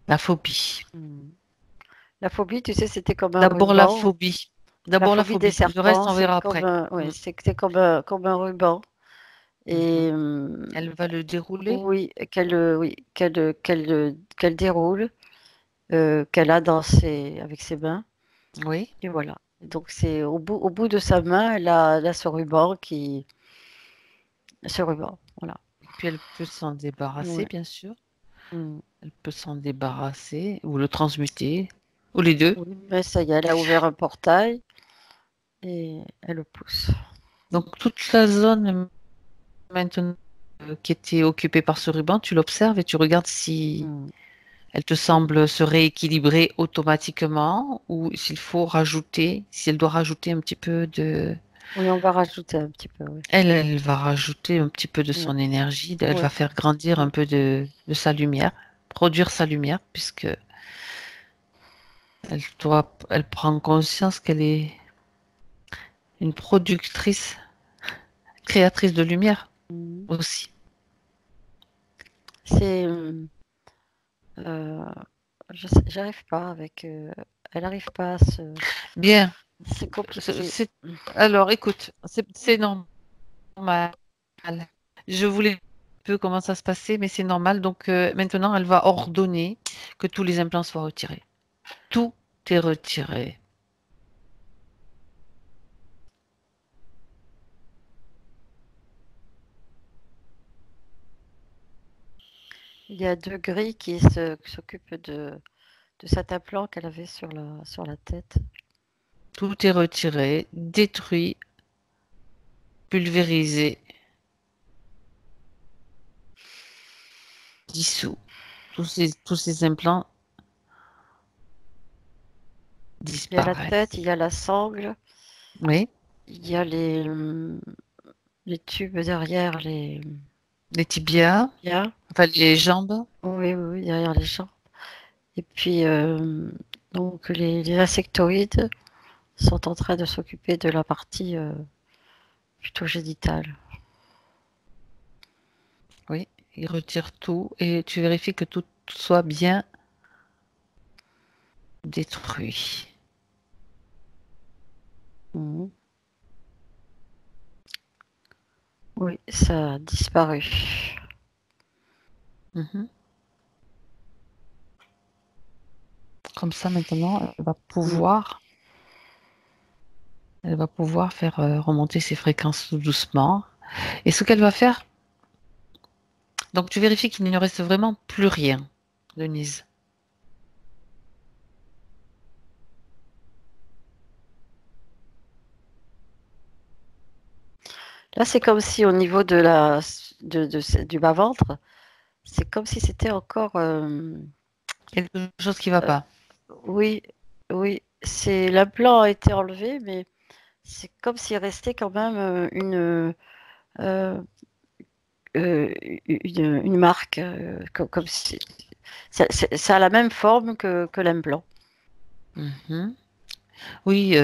la phobie. Mm. La phobie, tu sais, c'était comme un D'abord la ruban. phobie. La D'abord la phobie des phobie. Le reste, serpents, on c'est verra comme après. ouais, Mm. c'est comme un ruban. Mhm. Et Elle va le dérouler. oui, qu'elle déroule, qu'elle a avec ses mains. Oui. Et voilà. Donc c'est au bout de sa main, elle a ce ruban. Voilà. Puis elle peut s'en débarrasser, Ouais. bien sûr. Mm. Elle peut s'en débarrasser ou le transmuter, ou les deux. Oui, mais ça y est, elle a ouvert un portail et elle le pousse. Donc toute la zone maintenant qui était occupée par ce ruban, tu l'observes et tu regardes si Mm. elle te semble se rééquilibrer automatiquement ou s'il faut rajouter, si elle doit rajouter un petit peu de... Oui, on va rajouter un petit peu, oui. Elle va rajouter un petit peu de Ouais. son énergie, elle va Ouais. faire grandir un Mm. peu de sa lumière, produire sa lumière, puisque elle prend conscience qu'elle est une productrice, créatrice de lumière Mm. aussi. C'est euh, j'arrive pas avec. Elle arrive pas à se. Bien. C'est compliqué. Alors, écoute, c'est normal. Je voulais un peu comment ça se passait, mais c'est normal. Donc, maintenant, elle va ordonner que tous les implants soient retirés. Tout est retiré. Il y a deux grilles qui s'occupent de cet implant qu'elle avait sur la tête. Tout est retiré, détruit, pulvérisé, dissous. Tous ces implants Il y a la tête, disparaissent. il y a la sangle, Oui, il y a les tubes derrière les tibias, bien. enfin les jambes. Oui, oui, oui, derrière les jambes. Et puis, donc, les insectoïdes sont en train de s'occuper de la partie plutôt génitale. Oui, ils retirent tout et tu vérifies que tout soit bien détruit. Mhm. Oui, ça a disparu. Mhm. Comme ça, maintenant, Mm. elle va pouvoir faire remonter ses fréquences tout doucement. Et ce qu'elle va faire, donc tu vérifies qu'il ne reste vraiment plus rien, Denise. Là, c'est comme si au niveau du bas-ventre, c'est comme si c'était encore. Quelque chose qui va Euh, pas. oui, oui, c'est l'implant a été enlevé, mais c'est comme s'il restait quand même euh, une marque, comme si ça a la même forme que l'implant. Mhm. Oui,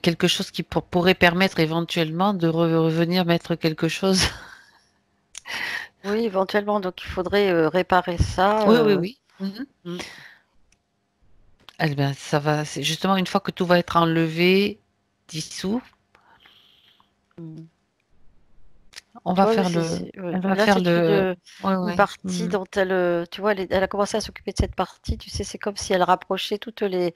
quelque chose qui pourrait permettre éventuellement de revenir mettre quelque chose. Oui, éventuellement, donc il faudrait réparer ça. Oui, oui, oui. Mhm. Mm, Eh ben, ça va. C'est justement une fois que tout va être enlevé, dissous, mm. on Tu va vois, faire ouais. elle va Là, faire c'est ouais, une ouais. partie Mhm. dont elle, tu vois, elle a commencé à s'occuper de cette partie. Tu sais, c'est comme si elle rapprochait toutes les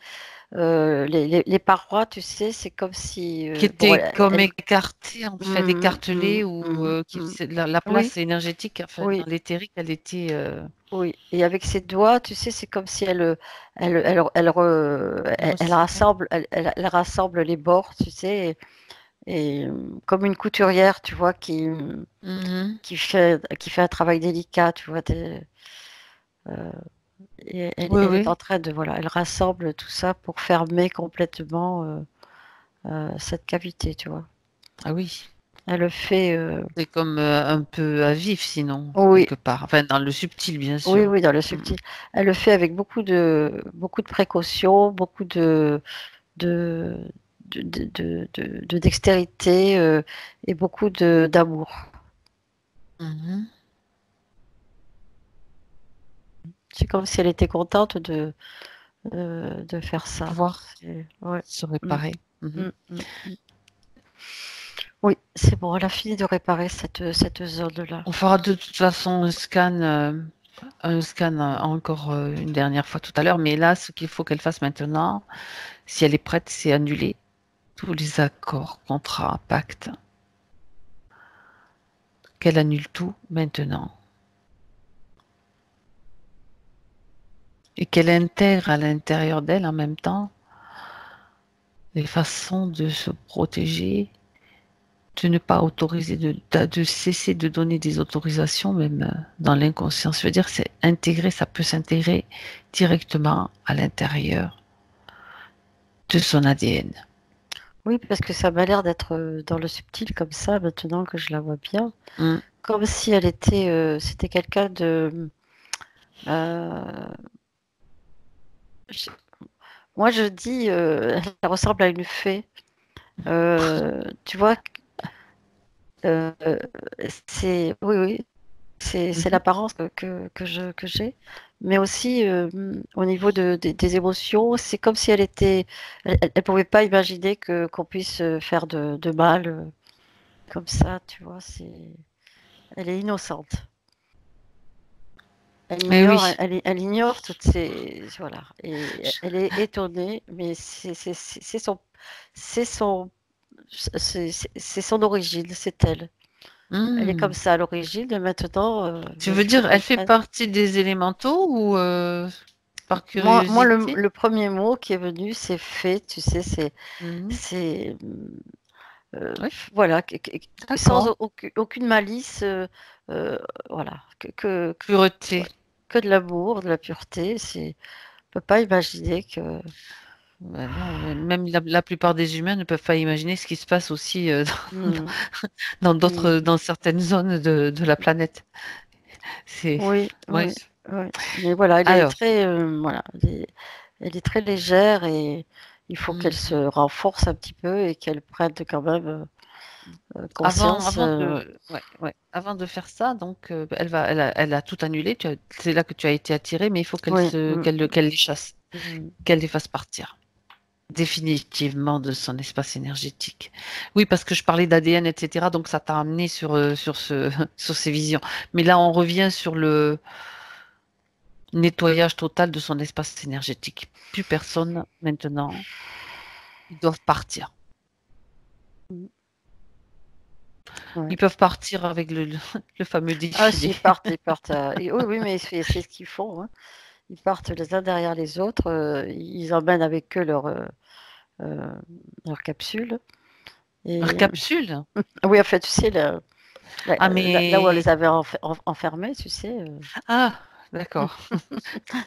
parois. Tu sais, c'est comme si, Qui bon, était comme écartée, en fait, mm, écartelée, ou mm. la Oui, place énergétique, enfin, dans oui, l'éthérique, elle était. oui. Et avec ses doigts, tu sais, c'est comme si elle Resserrée. rassemble, elle rassemble les bords, tu sais, comme une couturière, tu vois, Mhm. qui fait un travail délicat, tu vois. Et Oui, elle est oui. en train de, voilà, elle rassemble tout ça pour fermer complètement cette cavité, tu vois. Ah oui. Elle le fait, C'est comme un peu à vif, sinon, oui, quelque part. Enfin, dans le subtil, bien oui, sûr. oui, dans le Mhm. subtil. Elle le fait avec beaucoup de précautions, beaucoup de, de dextérité et beaucoup d'amour. Mhm. C'est comme si elle était contente de faire ça. Pouvoir Ouais. se Mm, réparer. Mhm. mm, mm. Oui, c'est bon, elle a fini de réparer cette zone-là. On fera de toute façon un scan encore une dernière fois tout à l'heure, mais là, ce qu'il faut qu'elle fasse maintenant, si elle est prête, c'est annuler tous les accords, contrats, pactes, qu'elle annule tout maintenant et qu'elle intègre à l'intérieur d'elle en même temps les façons de se protéger, de ne pas autoriser, de cesser de donner des autorisations, même dans l'inconscient. Je veux dire, c'est intégrer, ça peut s'intégrer directement à l'intérieur de son ADN. Oui, parce que ça m'a l'air d'être dans le subtil comme ça, maintenant que je la vois bien. Mm. Comme si c'était quelqu'un de. euh, je- moi, je dis, elle ressemble à une fée. Tu vois, euh, oui, oui, c'est Mhm. l'apparence que j'ai. Mais aussi, au niveau des émotions, c'est comme si elle pouvait pas imaginer qu'on puisse faire de mal comme ça, tu vois. Elle est innocente. Eh oui, Elle ignore toutes ces, voilà. Et elle est étonnée, mais c'est son, c'est son origine, c'est elle. Elle est comme mm. ça à l'origine, et maintenant, Tu il veux faut dire, elle qu'elle fait prenne. partie des élémentaux ou par curiosité? Le premier mot qui est venu, c'est fait, tu sais, Mhm. c'est, Oui, voilà, sans d'accord. aucune malice, euh, voilà, Pureté. ouais, que de l'amour, de la pureté. On peut pas imaginer que. Ben non, même la plupart des humains ne peuvent pas imaginer ce qui se passe aussi Hmm, dans hmm. dans certaines zones de la planète. C'est, Oui, ouais. oui, oui. Mais voilà, elle est Alors, très, voilà, elle est très légère et il faut qu'elle se mhm. renforce un petit peu et qu'elle prenne quand même Avant, conscience. ouais, ouais, avant de faire ça, donc elle a tout annulé. C'est là que tu as été attiré, mais il faut Oui, qu'elle les chasse, mm. qu'elle les fasse partir définitivement de son espace énergétique. Oui, parce que je parlais d'ADN, etc. Donc ça t'a amené sur sur ces visions. Mais là, on revient sur le nettoyage total de son espace énergétique. Plus personne maintenant. Ils doivent partir. Mm. Ouais. Ils peuvent partir avec le fameux Ah, défilé. s'ils ils partent. Oui, oui, mais c'est ce qu'ils font, hein. Ils partent les uns derrière les autres. Ils emmènent avec eux euh, leur capsule. Leur Et capsule. oui, en fait, tu sais, Ah, là où on les mais... avait enfermés, tu sais, Ah, d'accord.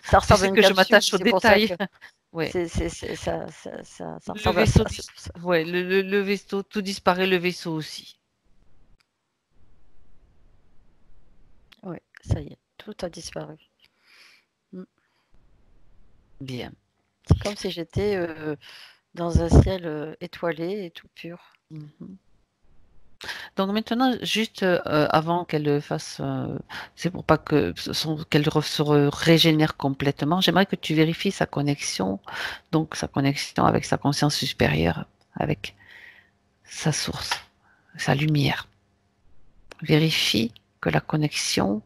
ça Tu ressemble à sais une que je capsule. m'attache aux C'est pour ça détails. que Ouais. ça Le ressemble à ça. vaisseau, C'est pour ça. ouais, le vaisseau, tout disparaît, le vaisseau aussi. Ça y est, tout a disparu. Bien. C'est comme si j'étais dans un ciel étoilé et tout pur. Donc maintenant, juste avant qu'elle fasse, c'est pour pas que qu'elle se régénère complètement, j'aimerais que tu vérifies sa connexion, donc sa connexion avec sa conscience supérieure, avec sa source, sa lumière. Vérifie que la connexion,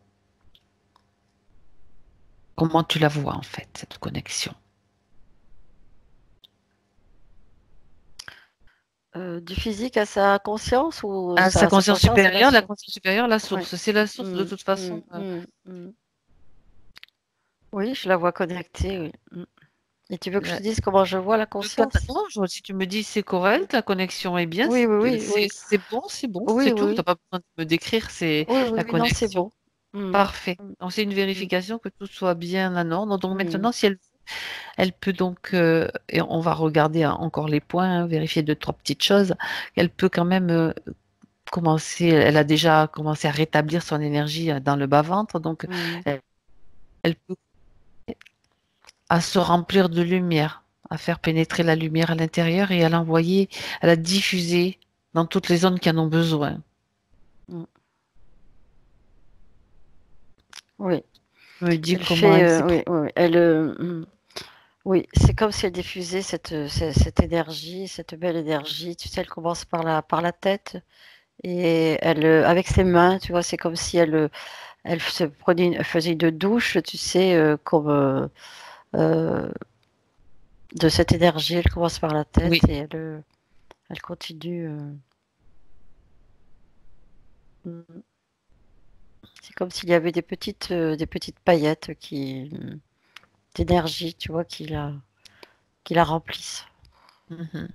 comment tu la vois en fait, cette connexion. Du physique à sa conscience ou Ah, sa sa conscience conscience à la supérieure, la source? conscience supérieure, la Ouais. source. C'est la source de toute façon. Oui, je la vois connectée, oui. Et tu veux que je La- te dise comment je vois la conscience? Non, si tu me dis c'est correct, la connexion est bien, Oui, oui, oui, oui. c'est bon, Oui, c'est tout. Tu oui. n'as pas besoin de me décrire, c'est Oui, oui, la oui, non, c'est connexion. bon. Mm, Parfait. mm, Donc c'est une mm, vérification que tout soit bien en ordre. Donc mm. maintenant, si elle peut donc, et on va regarder encore les points, hein, vérifier deux, trois petites choses. Elle peut quand même commencer, elle a déjà commencé à rétablir son énergie dans le bas-ventre, donc Mm. elle, elle peut à se remplir de lumière, à faire pénétrer la lumière à l'intérieur et à l'envoyer, à la diffuser dans toutes les zones qui en ont besoin. Mm. Oui, Je me dis elle comment fait, elle s'est oui, oui, oui, elle, oui, c'est comme si elle diffusait cette énergie, cette belle énergie. Tu sais, elle commence par la tête et elle, avec ses mains, tu vois, c'est comme si elle se prenait, elle faisait une douche, tu sais, comme euh, de cette énergie. Elle commence par la tête Oui. et elle continue. Mm. C'est comme s'il y avait des petites paillettes d'énergie, tu vois, qui la remplissent. Mhm.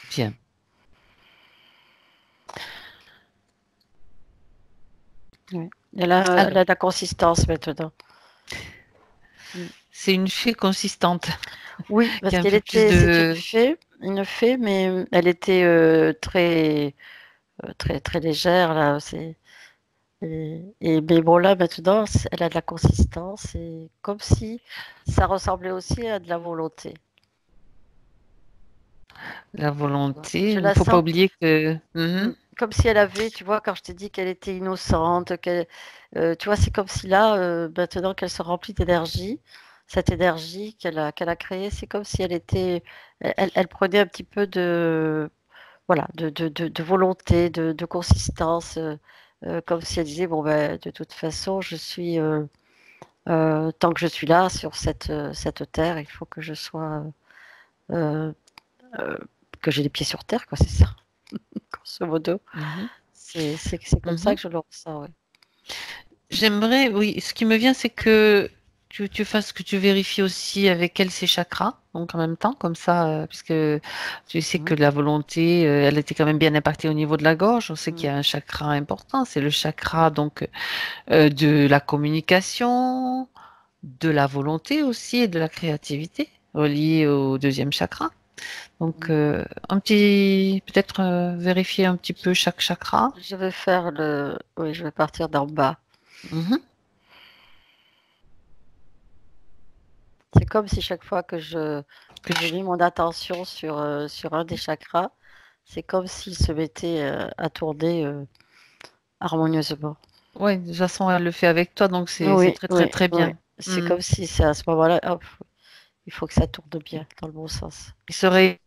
Bien. Oui. Elle Alors, a de la consistance maintenant. Mm. c'est une fée consistante Oui, qui parce a un qu'elle peu plus était, c'est de... une fée, mais elle était très légère là. Mais bon là maintenant, elle a de la consistance et comme si ça ressemblait aussi à de la volonté. la Tu vois. volonté. Je Il ne la faut pas sens oublier que... Mhm. comme si elle avait, tu vois, quand je t'ai dit qu'elle était innocente, tu vois, c'est comme si là, maintenant qu'elle se remplit d'énergie, cette énergie qu'elle a créée, c'est comme si elle était, elle prenait un petit peu de, voilà, de volonté, de consistance, comme si elle disait, bon ben, de toute façon, tant que je suis là sur cette terre, il faut que je sois, euh, euh, que j'ai les pieds sur terre, quoi, c'est ça, grosso modo. Mhm. C'est comme ça Mhm. que je le ressens, ouais. J'aimerais, oui, ce qui me vient, c'est que tu fasses que tu vérifies aussi avec elle ses chakras, donc en même temps, comme ça, puisque tu sais que Mhm. la volonté, elle était quand même bien impactée au niveau de la gorge. On sait qu'il Mhm. y a un chakra important, c'est le chakra donc de la communication, de la volonté aussi et de la créativité, relié au deuxième chakra. Donc, Mhm. peut-être vérifier un petit peu chaque chakra. Je vais faire oui, je vais partir d'en bas. Mhm. C'est comme si chaque fois Que que je tu- mets mon attention sur un des chakras, c'est comme s'il se mettait à tourner harmonieusement. Ouais, de toute façon, elle le fait avec toi, donc c'est Oui, très, très, oui, très oui. bien. C'est Mhm. comme si c'est à ce moment-là, hop, il faut que ça tourne bien dans le bon sens. Il serait,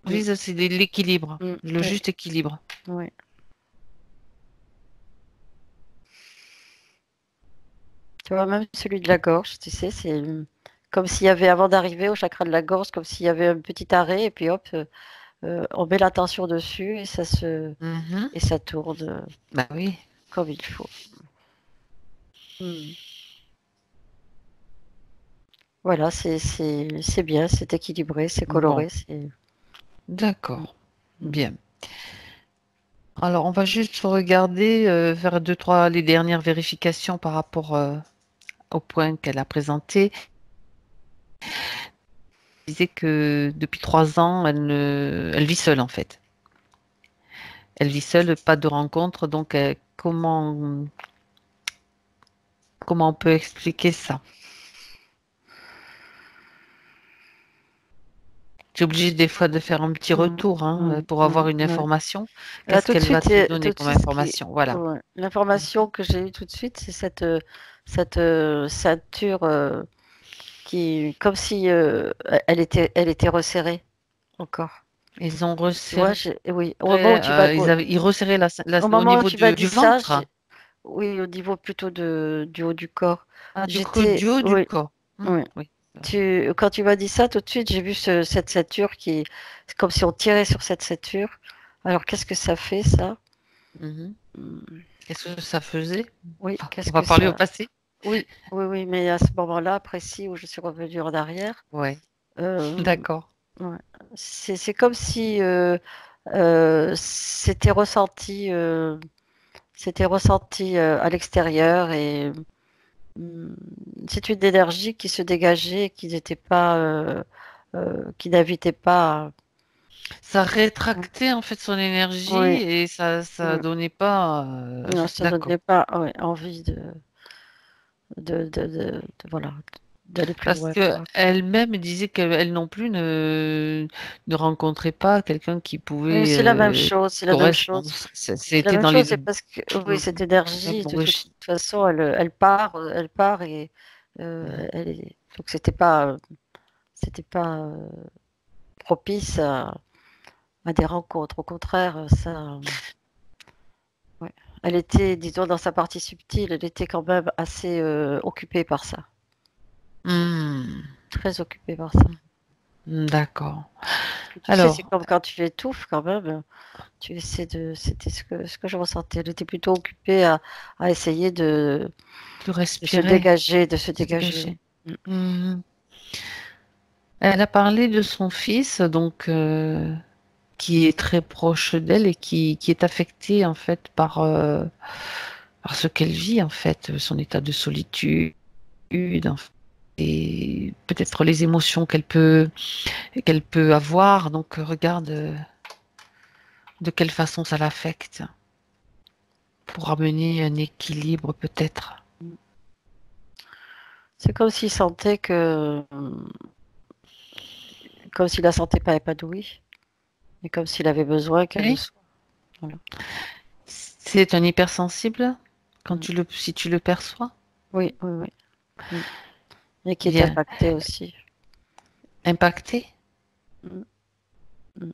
Mm, c'est l'équilibre, le oui, juste équilibre. oui. Tu vois, même celui de la gorge, tu sais, c'est comme s'il y avait, avant d'arriver au chakra de la gorge, comme s'il y avait un petit arrêt, et puis hop, on met l'attention dessus Mhm. et ça tourne Bah oui, comme il faut. Mm. Voilà, c'est bien, c'est équilibré, c'est bon, coloré, c'est. Mm, d'accord, mm. bien. Alors, on va juste regarder, faire deux, trois, les dernières vérifications par rapport au point qu'elle a présenté. Elle disait que depuis 3 ans, elle vit seule en fait. Elle vit seule, pas de rencontre, donc comment, comment on peut expliquer ça? Tu es obligé des fois de faire un petit retour pour avoir une Ouais. information. Là, Qu'est-ce tout de qu'elle va suite, te donner comme ce qui, information? Voilà. ouais, l'information que j'ai eue tout de suite, c'est cette ceinture qui, comme si elle était resserrée encore. Ils ont Tu vois, resserré, oui, au moment où ils resserraient au au moment où niveau tu m'as dit du ça, ventre. oui, au niveau plutôt du haut du corps. Ah, du haut du Oui, corps. oui. Oui. Quand tu m'as dit ça, tout de suite, j'ai vu cette ceinture c'est comme si on tirait sur cette ceinture. Alors, qu'est-ce que ça fait, ça? Mhm. Hmm, Qu'est-ce que ça faisait? Oui, Enfin, qu'est-ce on va que parler au ça... passé. Oui, oui, oui, mais à ce moment-là, précis, où je suis revenue en arrière, Ouais, euh, d'accord. ouais, c'est comme si c'était ressenti à l'extérieur et hmm, c'est une énergie qui se dégageait, qui n'invitait pas. Ça Ouais, rétractait en fait son énergie ouais, et ça ouais. donnait pas. Non, ça D'accord. donnait pas ouais, envie voilà, d'aller plus Parce loin, que quoi. elle-même disait qu'elle non plus ne rencontrait pas quelqu'un qui Oui, pouvait c'est la même chose, c'est la même correspondre. chose. C'est la C'était même dans les chose, c'est deux. parce que oui, Mm. cette Même énergie, de toute origine. façon, elle part et donc c'était pas propice à des rencontres. Au contraire, ouais. Elle était, disons, dans sa partie subtile, elle était quand même assez occupée par ça, Hmm. très occupée par ça. D'accord. Parce que tu sais, c'est Alors, comme quand tu étouffes quand même. C'était ce que je ressentais. Elle était plutôt occupée à essayer de de se respirer, dégager, de se se dégager. dégager. Mm. Hmm. Elle a parlé de son fils, donc qui est très proche d'elle et qui est affecté en fait par ce qu'elle vit en fait, son état de solitude en fait, et peut-être les émotions qu'elle peut avoir. Donc regarde de quelle façon ça l'affecte pour amener un équilibre peut-être. C'est comme s'il sentait comme s'il la sentait pas épanouie, et comme s'il avait besoin qu'elle le Oui. soit. Voilà. C'est un hypersensible quand Mm. si tu le perçois. Oui, oui, oui. Mm. Et qui est Bien. impacté aussi. Impacté, Mm. Mm.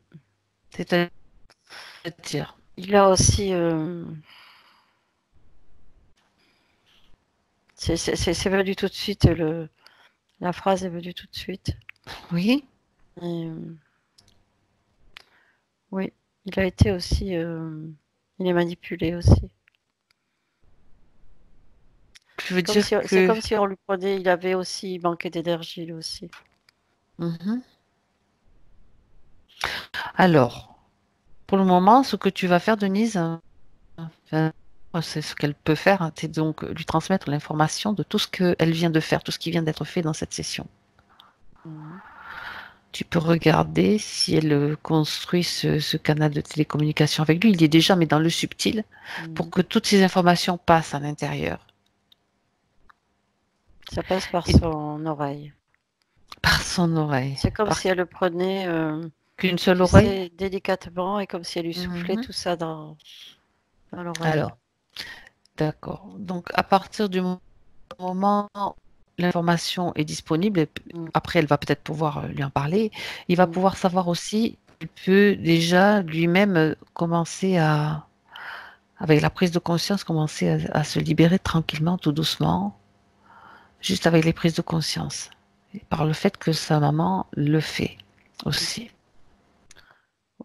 c'est-à-dire. Il a aussi, c'est venu tout de suite, la phrase est venue tout de suite. Oui. Et, oui, il a été aussi, il est manipulé aussi. Je veux dire C'est que comme si on lui prenait, il avait aussi manqué d'énergie lui aussi. Mhm. Alors, pour le moment, ce que tu vas faire, Denise, enfin, c'est ce qu'elle peut faire, c'est donc lui transmettre l'information de tout ce qu'elle vient de faire, tout ce qui vient d'être fait dans cette session. Mhm. Tu peux regarder si elle construit ce canal de télécommunication avec lui. Il y est déjà, mais dans le subtil, pour Mhm. que toutes ces informations passent à l'intérieur. Ça passe par Et son oreille. par son oreille. C'est comme Par si elle le prenait, qu'une seule tu oreille? sais, délicatement et comme si elle lui soufflait Mhm. tout ça dans l'oreille. Alors, d'accord. Donc, à partir du moment où l'information est disponible, et Mhm. après, elle va peut-être pouvoir lui en parler, il va Mhm. pouvoir savoir aussi, il peut déjà lui-même commencer avec la prise de conscience, commencer à se libérer tranquillement, tout doucement, juste avec les prises de conscience, et par le fait que sa maman le fait aussi.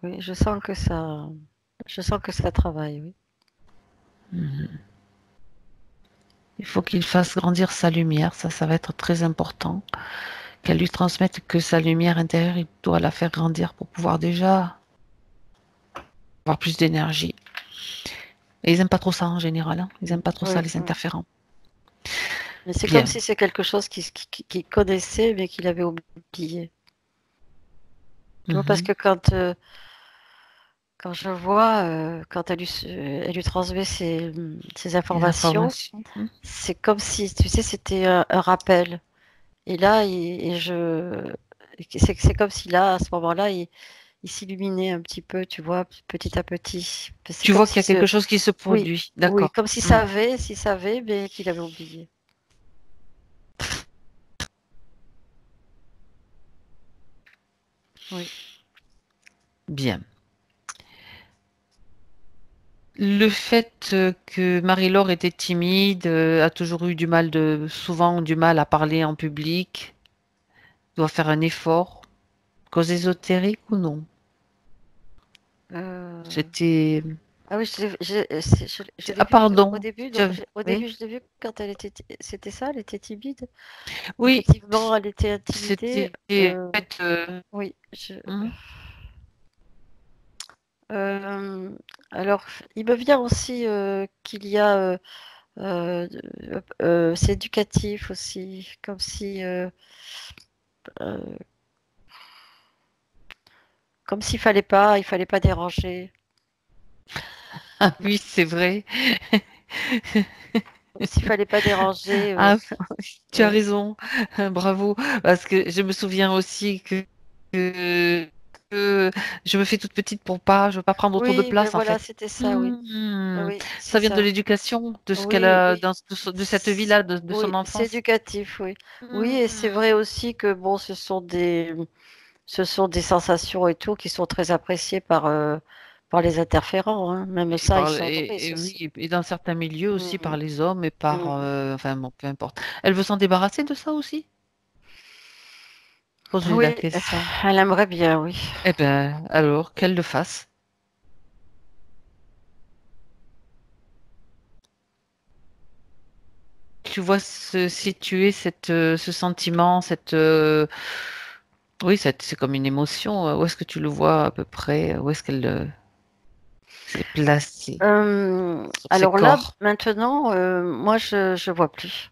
Oui, je sens que ça travaille, oui. Mhm. Il faut qu'il fasse grandir sa lumière, ça va être très important. Qu'elle lui transmette que sa lumière intérieure, il doit la faire grandir pour pouvoir déjà avoir plus d'énergie. Et ils aiment pas trop ça en général, hein. Ils aiment pas trop ça, Oui, les oui. interférents. Mais c'est comme Bien. si c'est quelque chose qu'il connaissait mais qu'il avait oublié. Tu vois, parce Mhm. que quand je vois, quand elle lui transmet ses Les informations, informations. c'est comme si, tu sais, c'était un rappel. Et là, c'est comme si là, à ce moment-là, il s'illuminait un petit peu, tu vois, petit à petit. C'est Tu comme vois qu'il y si a quelque chose qui se oui, produit. oui, D'accord. comme s'il savait, mais qu'il avait oublié. Oui. Bien. Le fait que Marie-Laure était timide, a toujours eu souvent du mal à parler en public, doit faire un effort. Cause ésotérique ou non? Euh, C'était. Ah oui, je l'ai Ah, vu au pardon. début. Au Oui. début, je l'ai vu quand elle était. C'était ça, elle était timide. Oui, Effectivement, elle était intimidée. c'était. En fait, Oui. hmm, Euh, alors, il me vient aussi qu'il y a. Euh, c'est éducatif aussi, comme si. Euh, comme il fallait pas déranger. ah oui, c'est vrai. Comme s'il fallait pas déranger. Ah, tu as Ouais. raison. Bravo. Parce que je me souviens aussi que je me fais toute petite je veux pas prendre trop de Oui, ben place, en voilà, fait. c'était ça, oui. Hmm. Oui, c'est Ça vient de ça. l'éducation, de ce qu'elle Oui, a, oui. de cette vie-là, de son Oui, c'est enfance. éducatif, oui. Oui, et c'est Hmm. vrai aussi que bon, ce sont des sensations et tout qui sont très appréciées par les interférents, hein. Même ça, ils s'autorisent Et aussi. oui, et dans certains milieux aussi par Mhm, les hommes et par, mhm. enfin bon, peu importe. Elle veut s'en débarrasser de ça aussi? Pose-lui la Oui, question. elle aimerait bien, oui. Eh ben, alors, qu'elle le fasse. Tu vois se situer ce sentiment, oui, c'est comme une émotion. Où est-ce que tu le vois à peu près? Où est-ce qu'elle s'est placée sur ses Alors là, corps? maintenant, moi, je vois plus.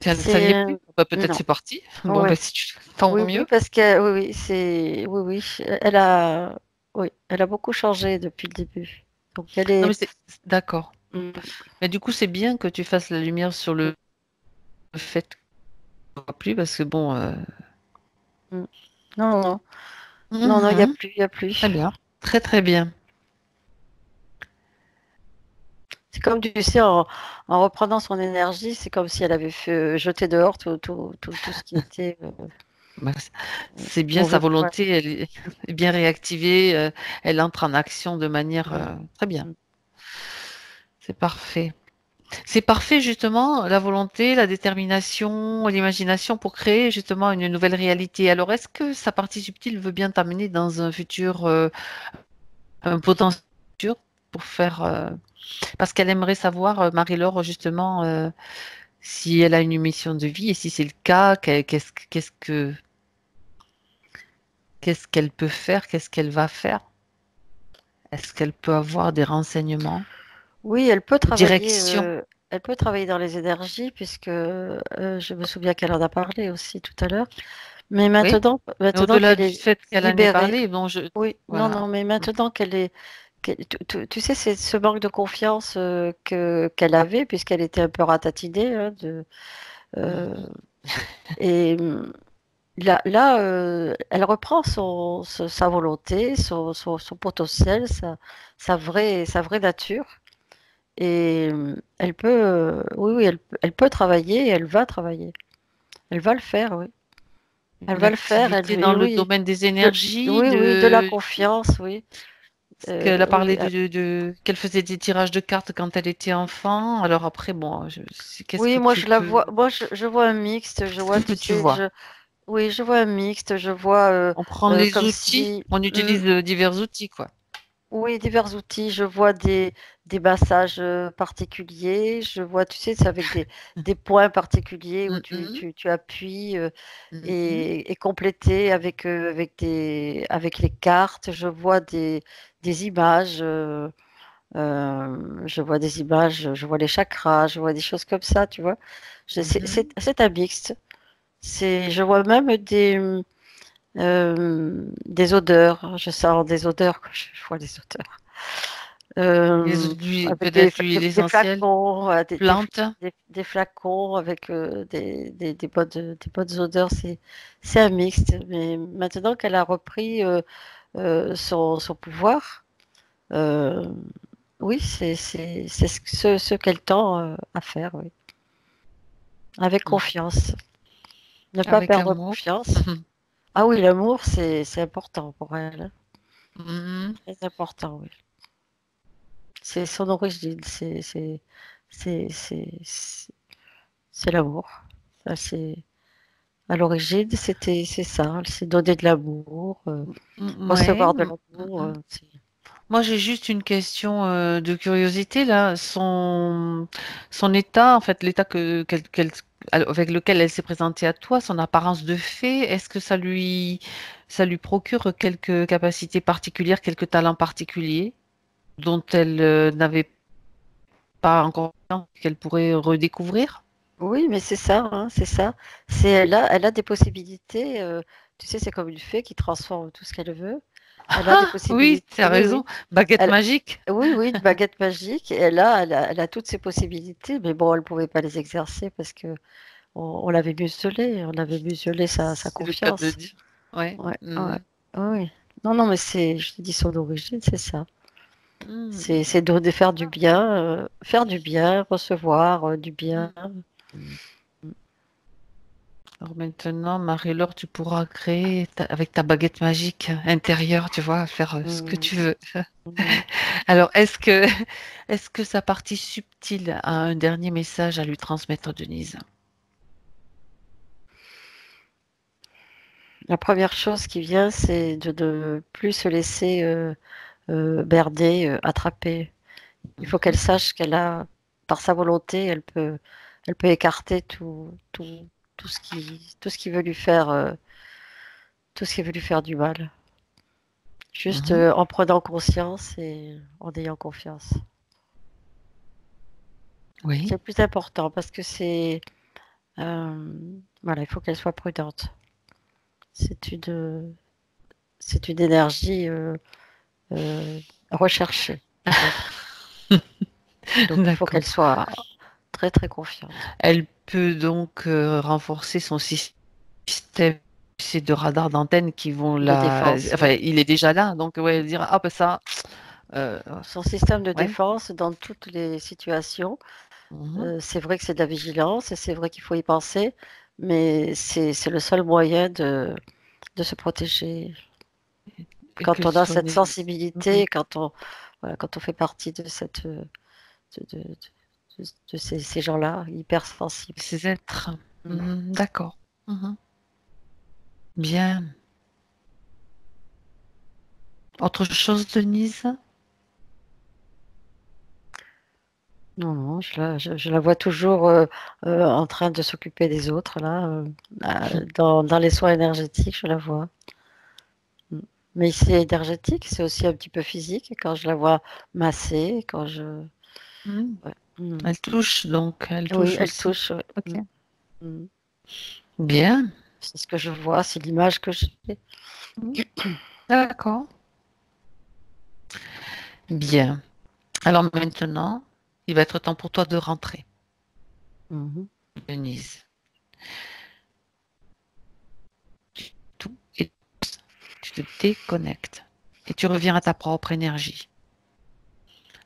Ça n'y est C'est plus? Bah, peut-être non, c'est parti. Bon, ben, ouais, si tu tant oui, oui, mieux. parce que oui, oui, oui, elle a beaucoup changé depuis le début. Donc elle Non, mais est, c'est d'accord. mm, Mais du coup, c'est bien que tu fasses la lumière sur le fait que tu ne vois plus parce que bon. mm. Non, non, non. Non, non, Mhm. il y a plus. Très bien. Très, très bien. C'est comme tu sais, en reprenant son énergie, c'est comme si elle avait jeté dehors tout ce qui était Bah, c'est bien sa mauvais pour elle. volonté, elle est bien réactivée, elle entre en action de manière Mm, très bien. mm. C'est parfait. C'est parfait justement la volonté, la détermination, l'imagination pour créer justement une nouvelle réalité. Alors est-ce que sa partie subtile veut bien t'amener dans un futur, un potentiel futur pour faire, parce qu'elle aimerait savoir, Marie-Laure justement, si elle a une mission de vie et si c'est le cas, qu'est-ce qu'elle peut faire, qu'est-ce qu'elle va faire? Est-ce qu'elle peut avoir des renseignements, Oui, direction? elle peut travailler dans les énergies puisque je me souviens qu'elle en a parlé aussi tout à l'heure. Mais Oui. Mais maintenant au-delà qu'elle du est fait qu'elle en ait libérée, parlé, bon, oui, non, voilà. non, mais maintenant tu sais, c'est ce manque de confiance qu'elle avait puisqu'elle était un peu ratatinée, hein, euh, et là, elle reprend sa volonté, son potentiel, sa vraie nature. Et oui, oui, elle peut travailler et elle va travailler. Elle va le faire, oui. Elle Une va le faire, activité dans et le oui. domaine des énergies, Oui, oui, de la confiance, oui. parce qu'elle a Oui, parlé qu'elle faisait des tirages de cartes quand elle était enfant. Alors après, bon, qu'est-ce oui, que moi tu je la peux, vois, je vois un mixte, je vois, qu'est-ce que tu tu sais, vois? oui, je vois un mixte, je vois On prend les comme outils, si, on utilise divers outils, quoi. oui, divers outils. Je vois des massages particuliers. Je vois, tu sais, c'est avec des points particuliers où Mhm, tu appuies mhm, et compléter avec les cartes. Je vois des images. Je vois des images. Je vois les chakras. Je vois des choses comme ça, tu vois. mhm. C'est un mixte. Je vois même des odeurs. Je sens des odeurs. Je vois des odeurs. Avec Peut-être l'huile des essentielle, flacons, plante. des flacons avec des bonnes odeurs. C'est un mixte. Mais maintenant qu'elle a repris son pouvoir, euh, oui, c'est ce qu'elle tend à faire, oui. Avec confiance. Ne pas Avec perdre amour. confiance. Ah oui, l'amour, c'est important pour elle, hein. Mhm. Très important, oui. C'est son origine, c'est c'est l'amour. Ça, c'est à l'origine, c'est ça, c'est donner de l'amour, Ouais. recevoir de l'amour. Moi, j'ai juste une question de curiosité là. Son état, en fait, l'état avec lequel elle s'est présentée à toi, son apparence de fée, est-ce que ça lui procure quelques capacités particulières, quelques talents particuliers dont elle n'avait pas encore conscience qu'elle pourrait redécouvrir? Oui, mais c'est ça, hein, c'est ça. Elle a des possibilités. Tu sais, c'est comme une fée qui transforme tout ce qu'elle veut. Elle a des Ah, oui, possibilités. tu as Oui, raison. oui. Baguette Elle, magique. oui, oui, une baguette magique. Et elle a toutes ses possibilités. Mais bon, elle ne pouvait pas les exercer parce que on l'avait muselé. On avait muselé sa C'est le cas de confiance. dire. Ouais. Ouais, ouais. Mhm. Oui. Non, non, mais je te dis son origine, c'est ça. Mhm. C'est faire du bien, recevoir du bien. Alors maintenant, Marie-Laure, tu pourras créer avec ta baguette magique intérieure, tu vois, faire ce que Mm, tu veux. mm. Alors, est-ce que sa partie subtile a un dernier message à lui transmettre, Denise? La première chose qui vient, c'est de ne plus se laisser berner, attraper. Il faut qu'elle sache qu'elle a, par sa volonté, elle peut écarter tout ce qui veut lui faire, tout ce qui veut lui faire du mal. Juste Mhm. en prenant conscience et en ayant confiance. C'est Oui, le plus important parce que euh, voilà, il faut qu'elle soit prudente. C'est une, c'est une énergie euh, recherchée. Donc il faut d'accord. qu'elle soit très très confiante. Elle peut donc renforcer son système c'est de radars d'antenne qui vont De la... défense, Enfin, oui. il est déjà là, donc ouais, dire, ah ben ça, euh, Son système de ouais. défense dans toutes les situations, Mhm. c'est vrai que c'est de la vigilance et c'est vrai qu'il faut y penser, mais c'est le seul moyen de se protéger. Et Quand que on a son... cette Mhm. sensibilité, voilà, quand on fait partie de ces gens-là, hypersensibles. Ces êtres. Mm. Mhm, d'accord. Mhm. Bien. Autre chose, Denise? Non, non, je la vois toujours en train de s'occuper des autres, là, dans les soins énergétiques, je la vois. Mm. Mais c'est énergétique, c'est aussi un petit peu physique, quand je la vois masser, quand je... Mhm. Ouais. Mm. Elle touche, donc, elle Oui, touche elle aussi. touche. Ouais. Ok. Mm. Mm. Bien. C'est ce que je vois, c'est l'image que j'ai. Mhm. D'accord. Bien. Alors maintenant, il va être temps pour toi de rentrer, Mhm. Denise. Tout et tu te déconnectes et tu reviens à ta propre énergie.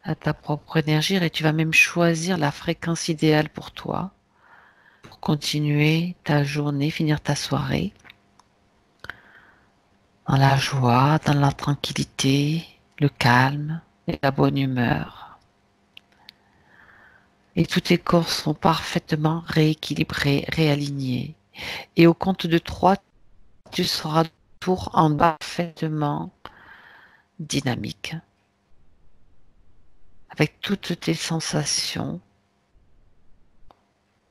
À ta propre énergie et tu vas même choisir la fréquence idéale pour toi pour continuer ta journée, finir ta soirée dans la joie, dans la tranquillité, le calme et la bonne humeur. Et tous tes corps sont parfaitement rééquilibrés, réalignés. Et au compte de 3, tu seras toujours en parfaitement dynamique, avec toutes tes sensations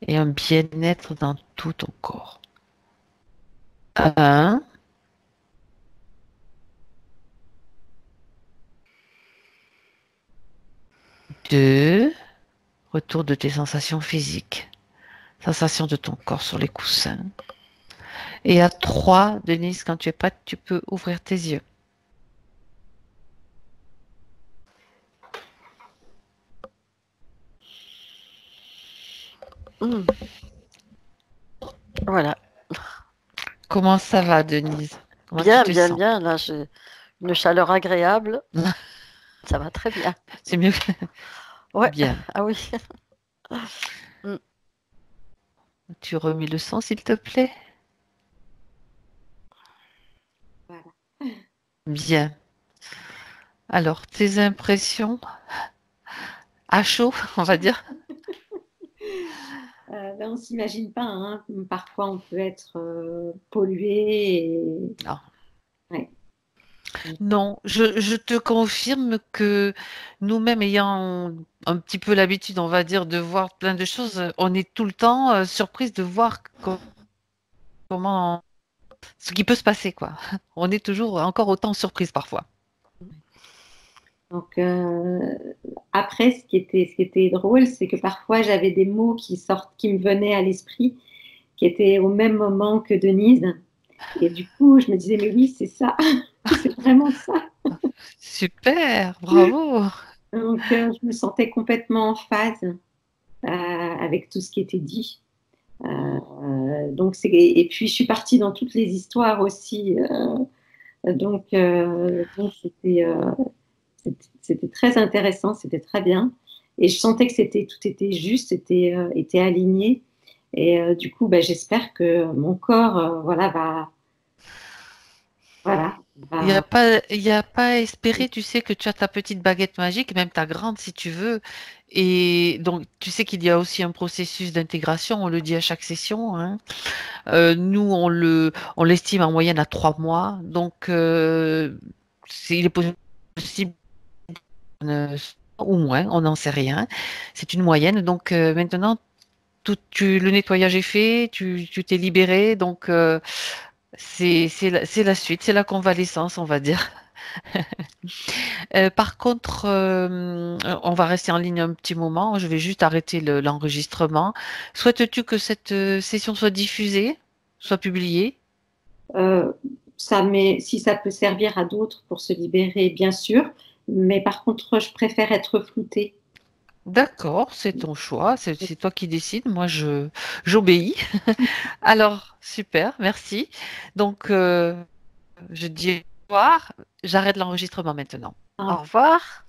et un bien-être dans tout ton corps. 1, 2, retour de tes sensations physiques, sensations de ton corps sur les coussins. Et à 3, Denise, quand tu es prête, tu peux ouvrir tes yeux. Voilà. Comment ça va, Denise? Comment tu Bien, te bien, sens? bien. Là, j'ai une chaleur agréable. Ça va très bien. C'est mieux. Ouais. Bien. Ah oui. Mm. Tu remets le son, s'il te plaît? Voilà. Bien. Alors, tes impressions à chaud, on va dire? Ben, on ne s'imagine pas, hein. Parfois on peut être pollué. Non. Ouais. Non, je te confirme que nous-mêmes ayant un petit peu l'habitude, on va dire, de voir plein de choses, on est tout le temps surprise de voir comment ce qui peut se passer, quoi. On est toujours encore autant surprise parfois. Donc, après, ce qui était drôle, c'est que parfois j'avais des mots qui sortent, qui me venaient à l'esprit, qui étaient au même moment que Denise. Et du coup, je me disais, mais oui, c'est ça, c'est vraiment ça. Super, bravo. Donc, je me sentais complètement en phase avec tout ce qui était dit. Et puis, je suis partie dans toutes les histoires aussi. Donc c'était très intéressant, c'était très bien. Et je sentais que tout était juste, était aligné. Et du coup, ben, j'espère que mon corps, voilà, va. Il y a pas à espérer, tu sais que tu as ta petite baguette magique, même ta grande si tu veux. Et donc, tu sais qu'il y a aussi un processus d'intégration, on le dit à chaque session, hein. Nous, on l'estime en moyenne à 3 mois. Donc, il est possible ou moins, on n'en sait rien. C'est une moyenne. Donc, maintenant, le nettoyage est fait, tu t'es libéré. Donc, c'est la suite, c'est la convalescence, on va dire. Par contre, on va rester en ligne un petit moment. Je vais juste arrêter l'enregistrement. Souhaites-tu que cette session soit diffusée, soit publiée? Euh, si ça peut servir à d'autres pour se libérer, bien sûr. Mais par contre, je préfère être floutée. D'accord, c'est ton choix, c'est toi qui décides. Moi, j'obéis. Alors, super, merci. Donc, je dis au revoir. J'arrête l'enregistrement maintenant. Au Au revoir.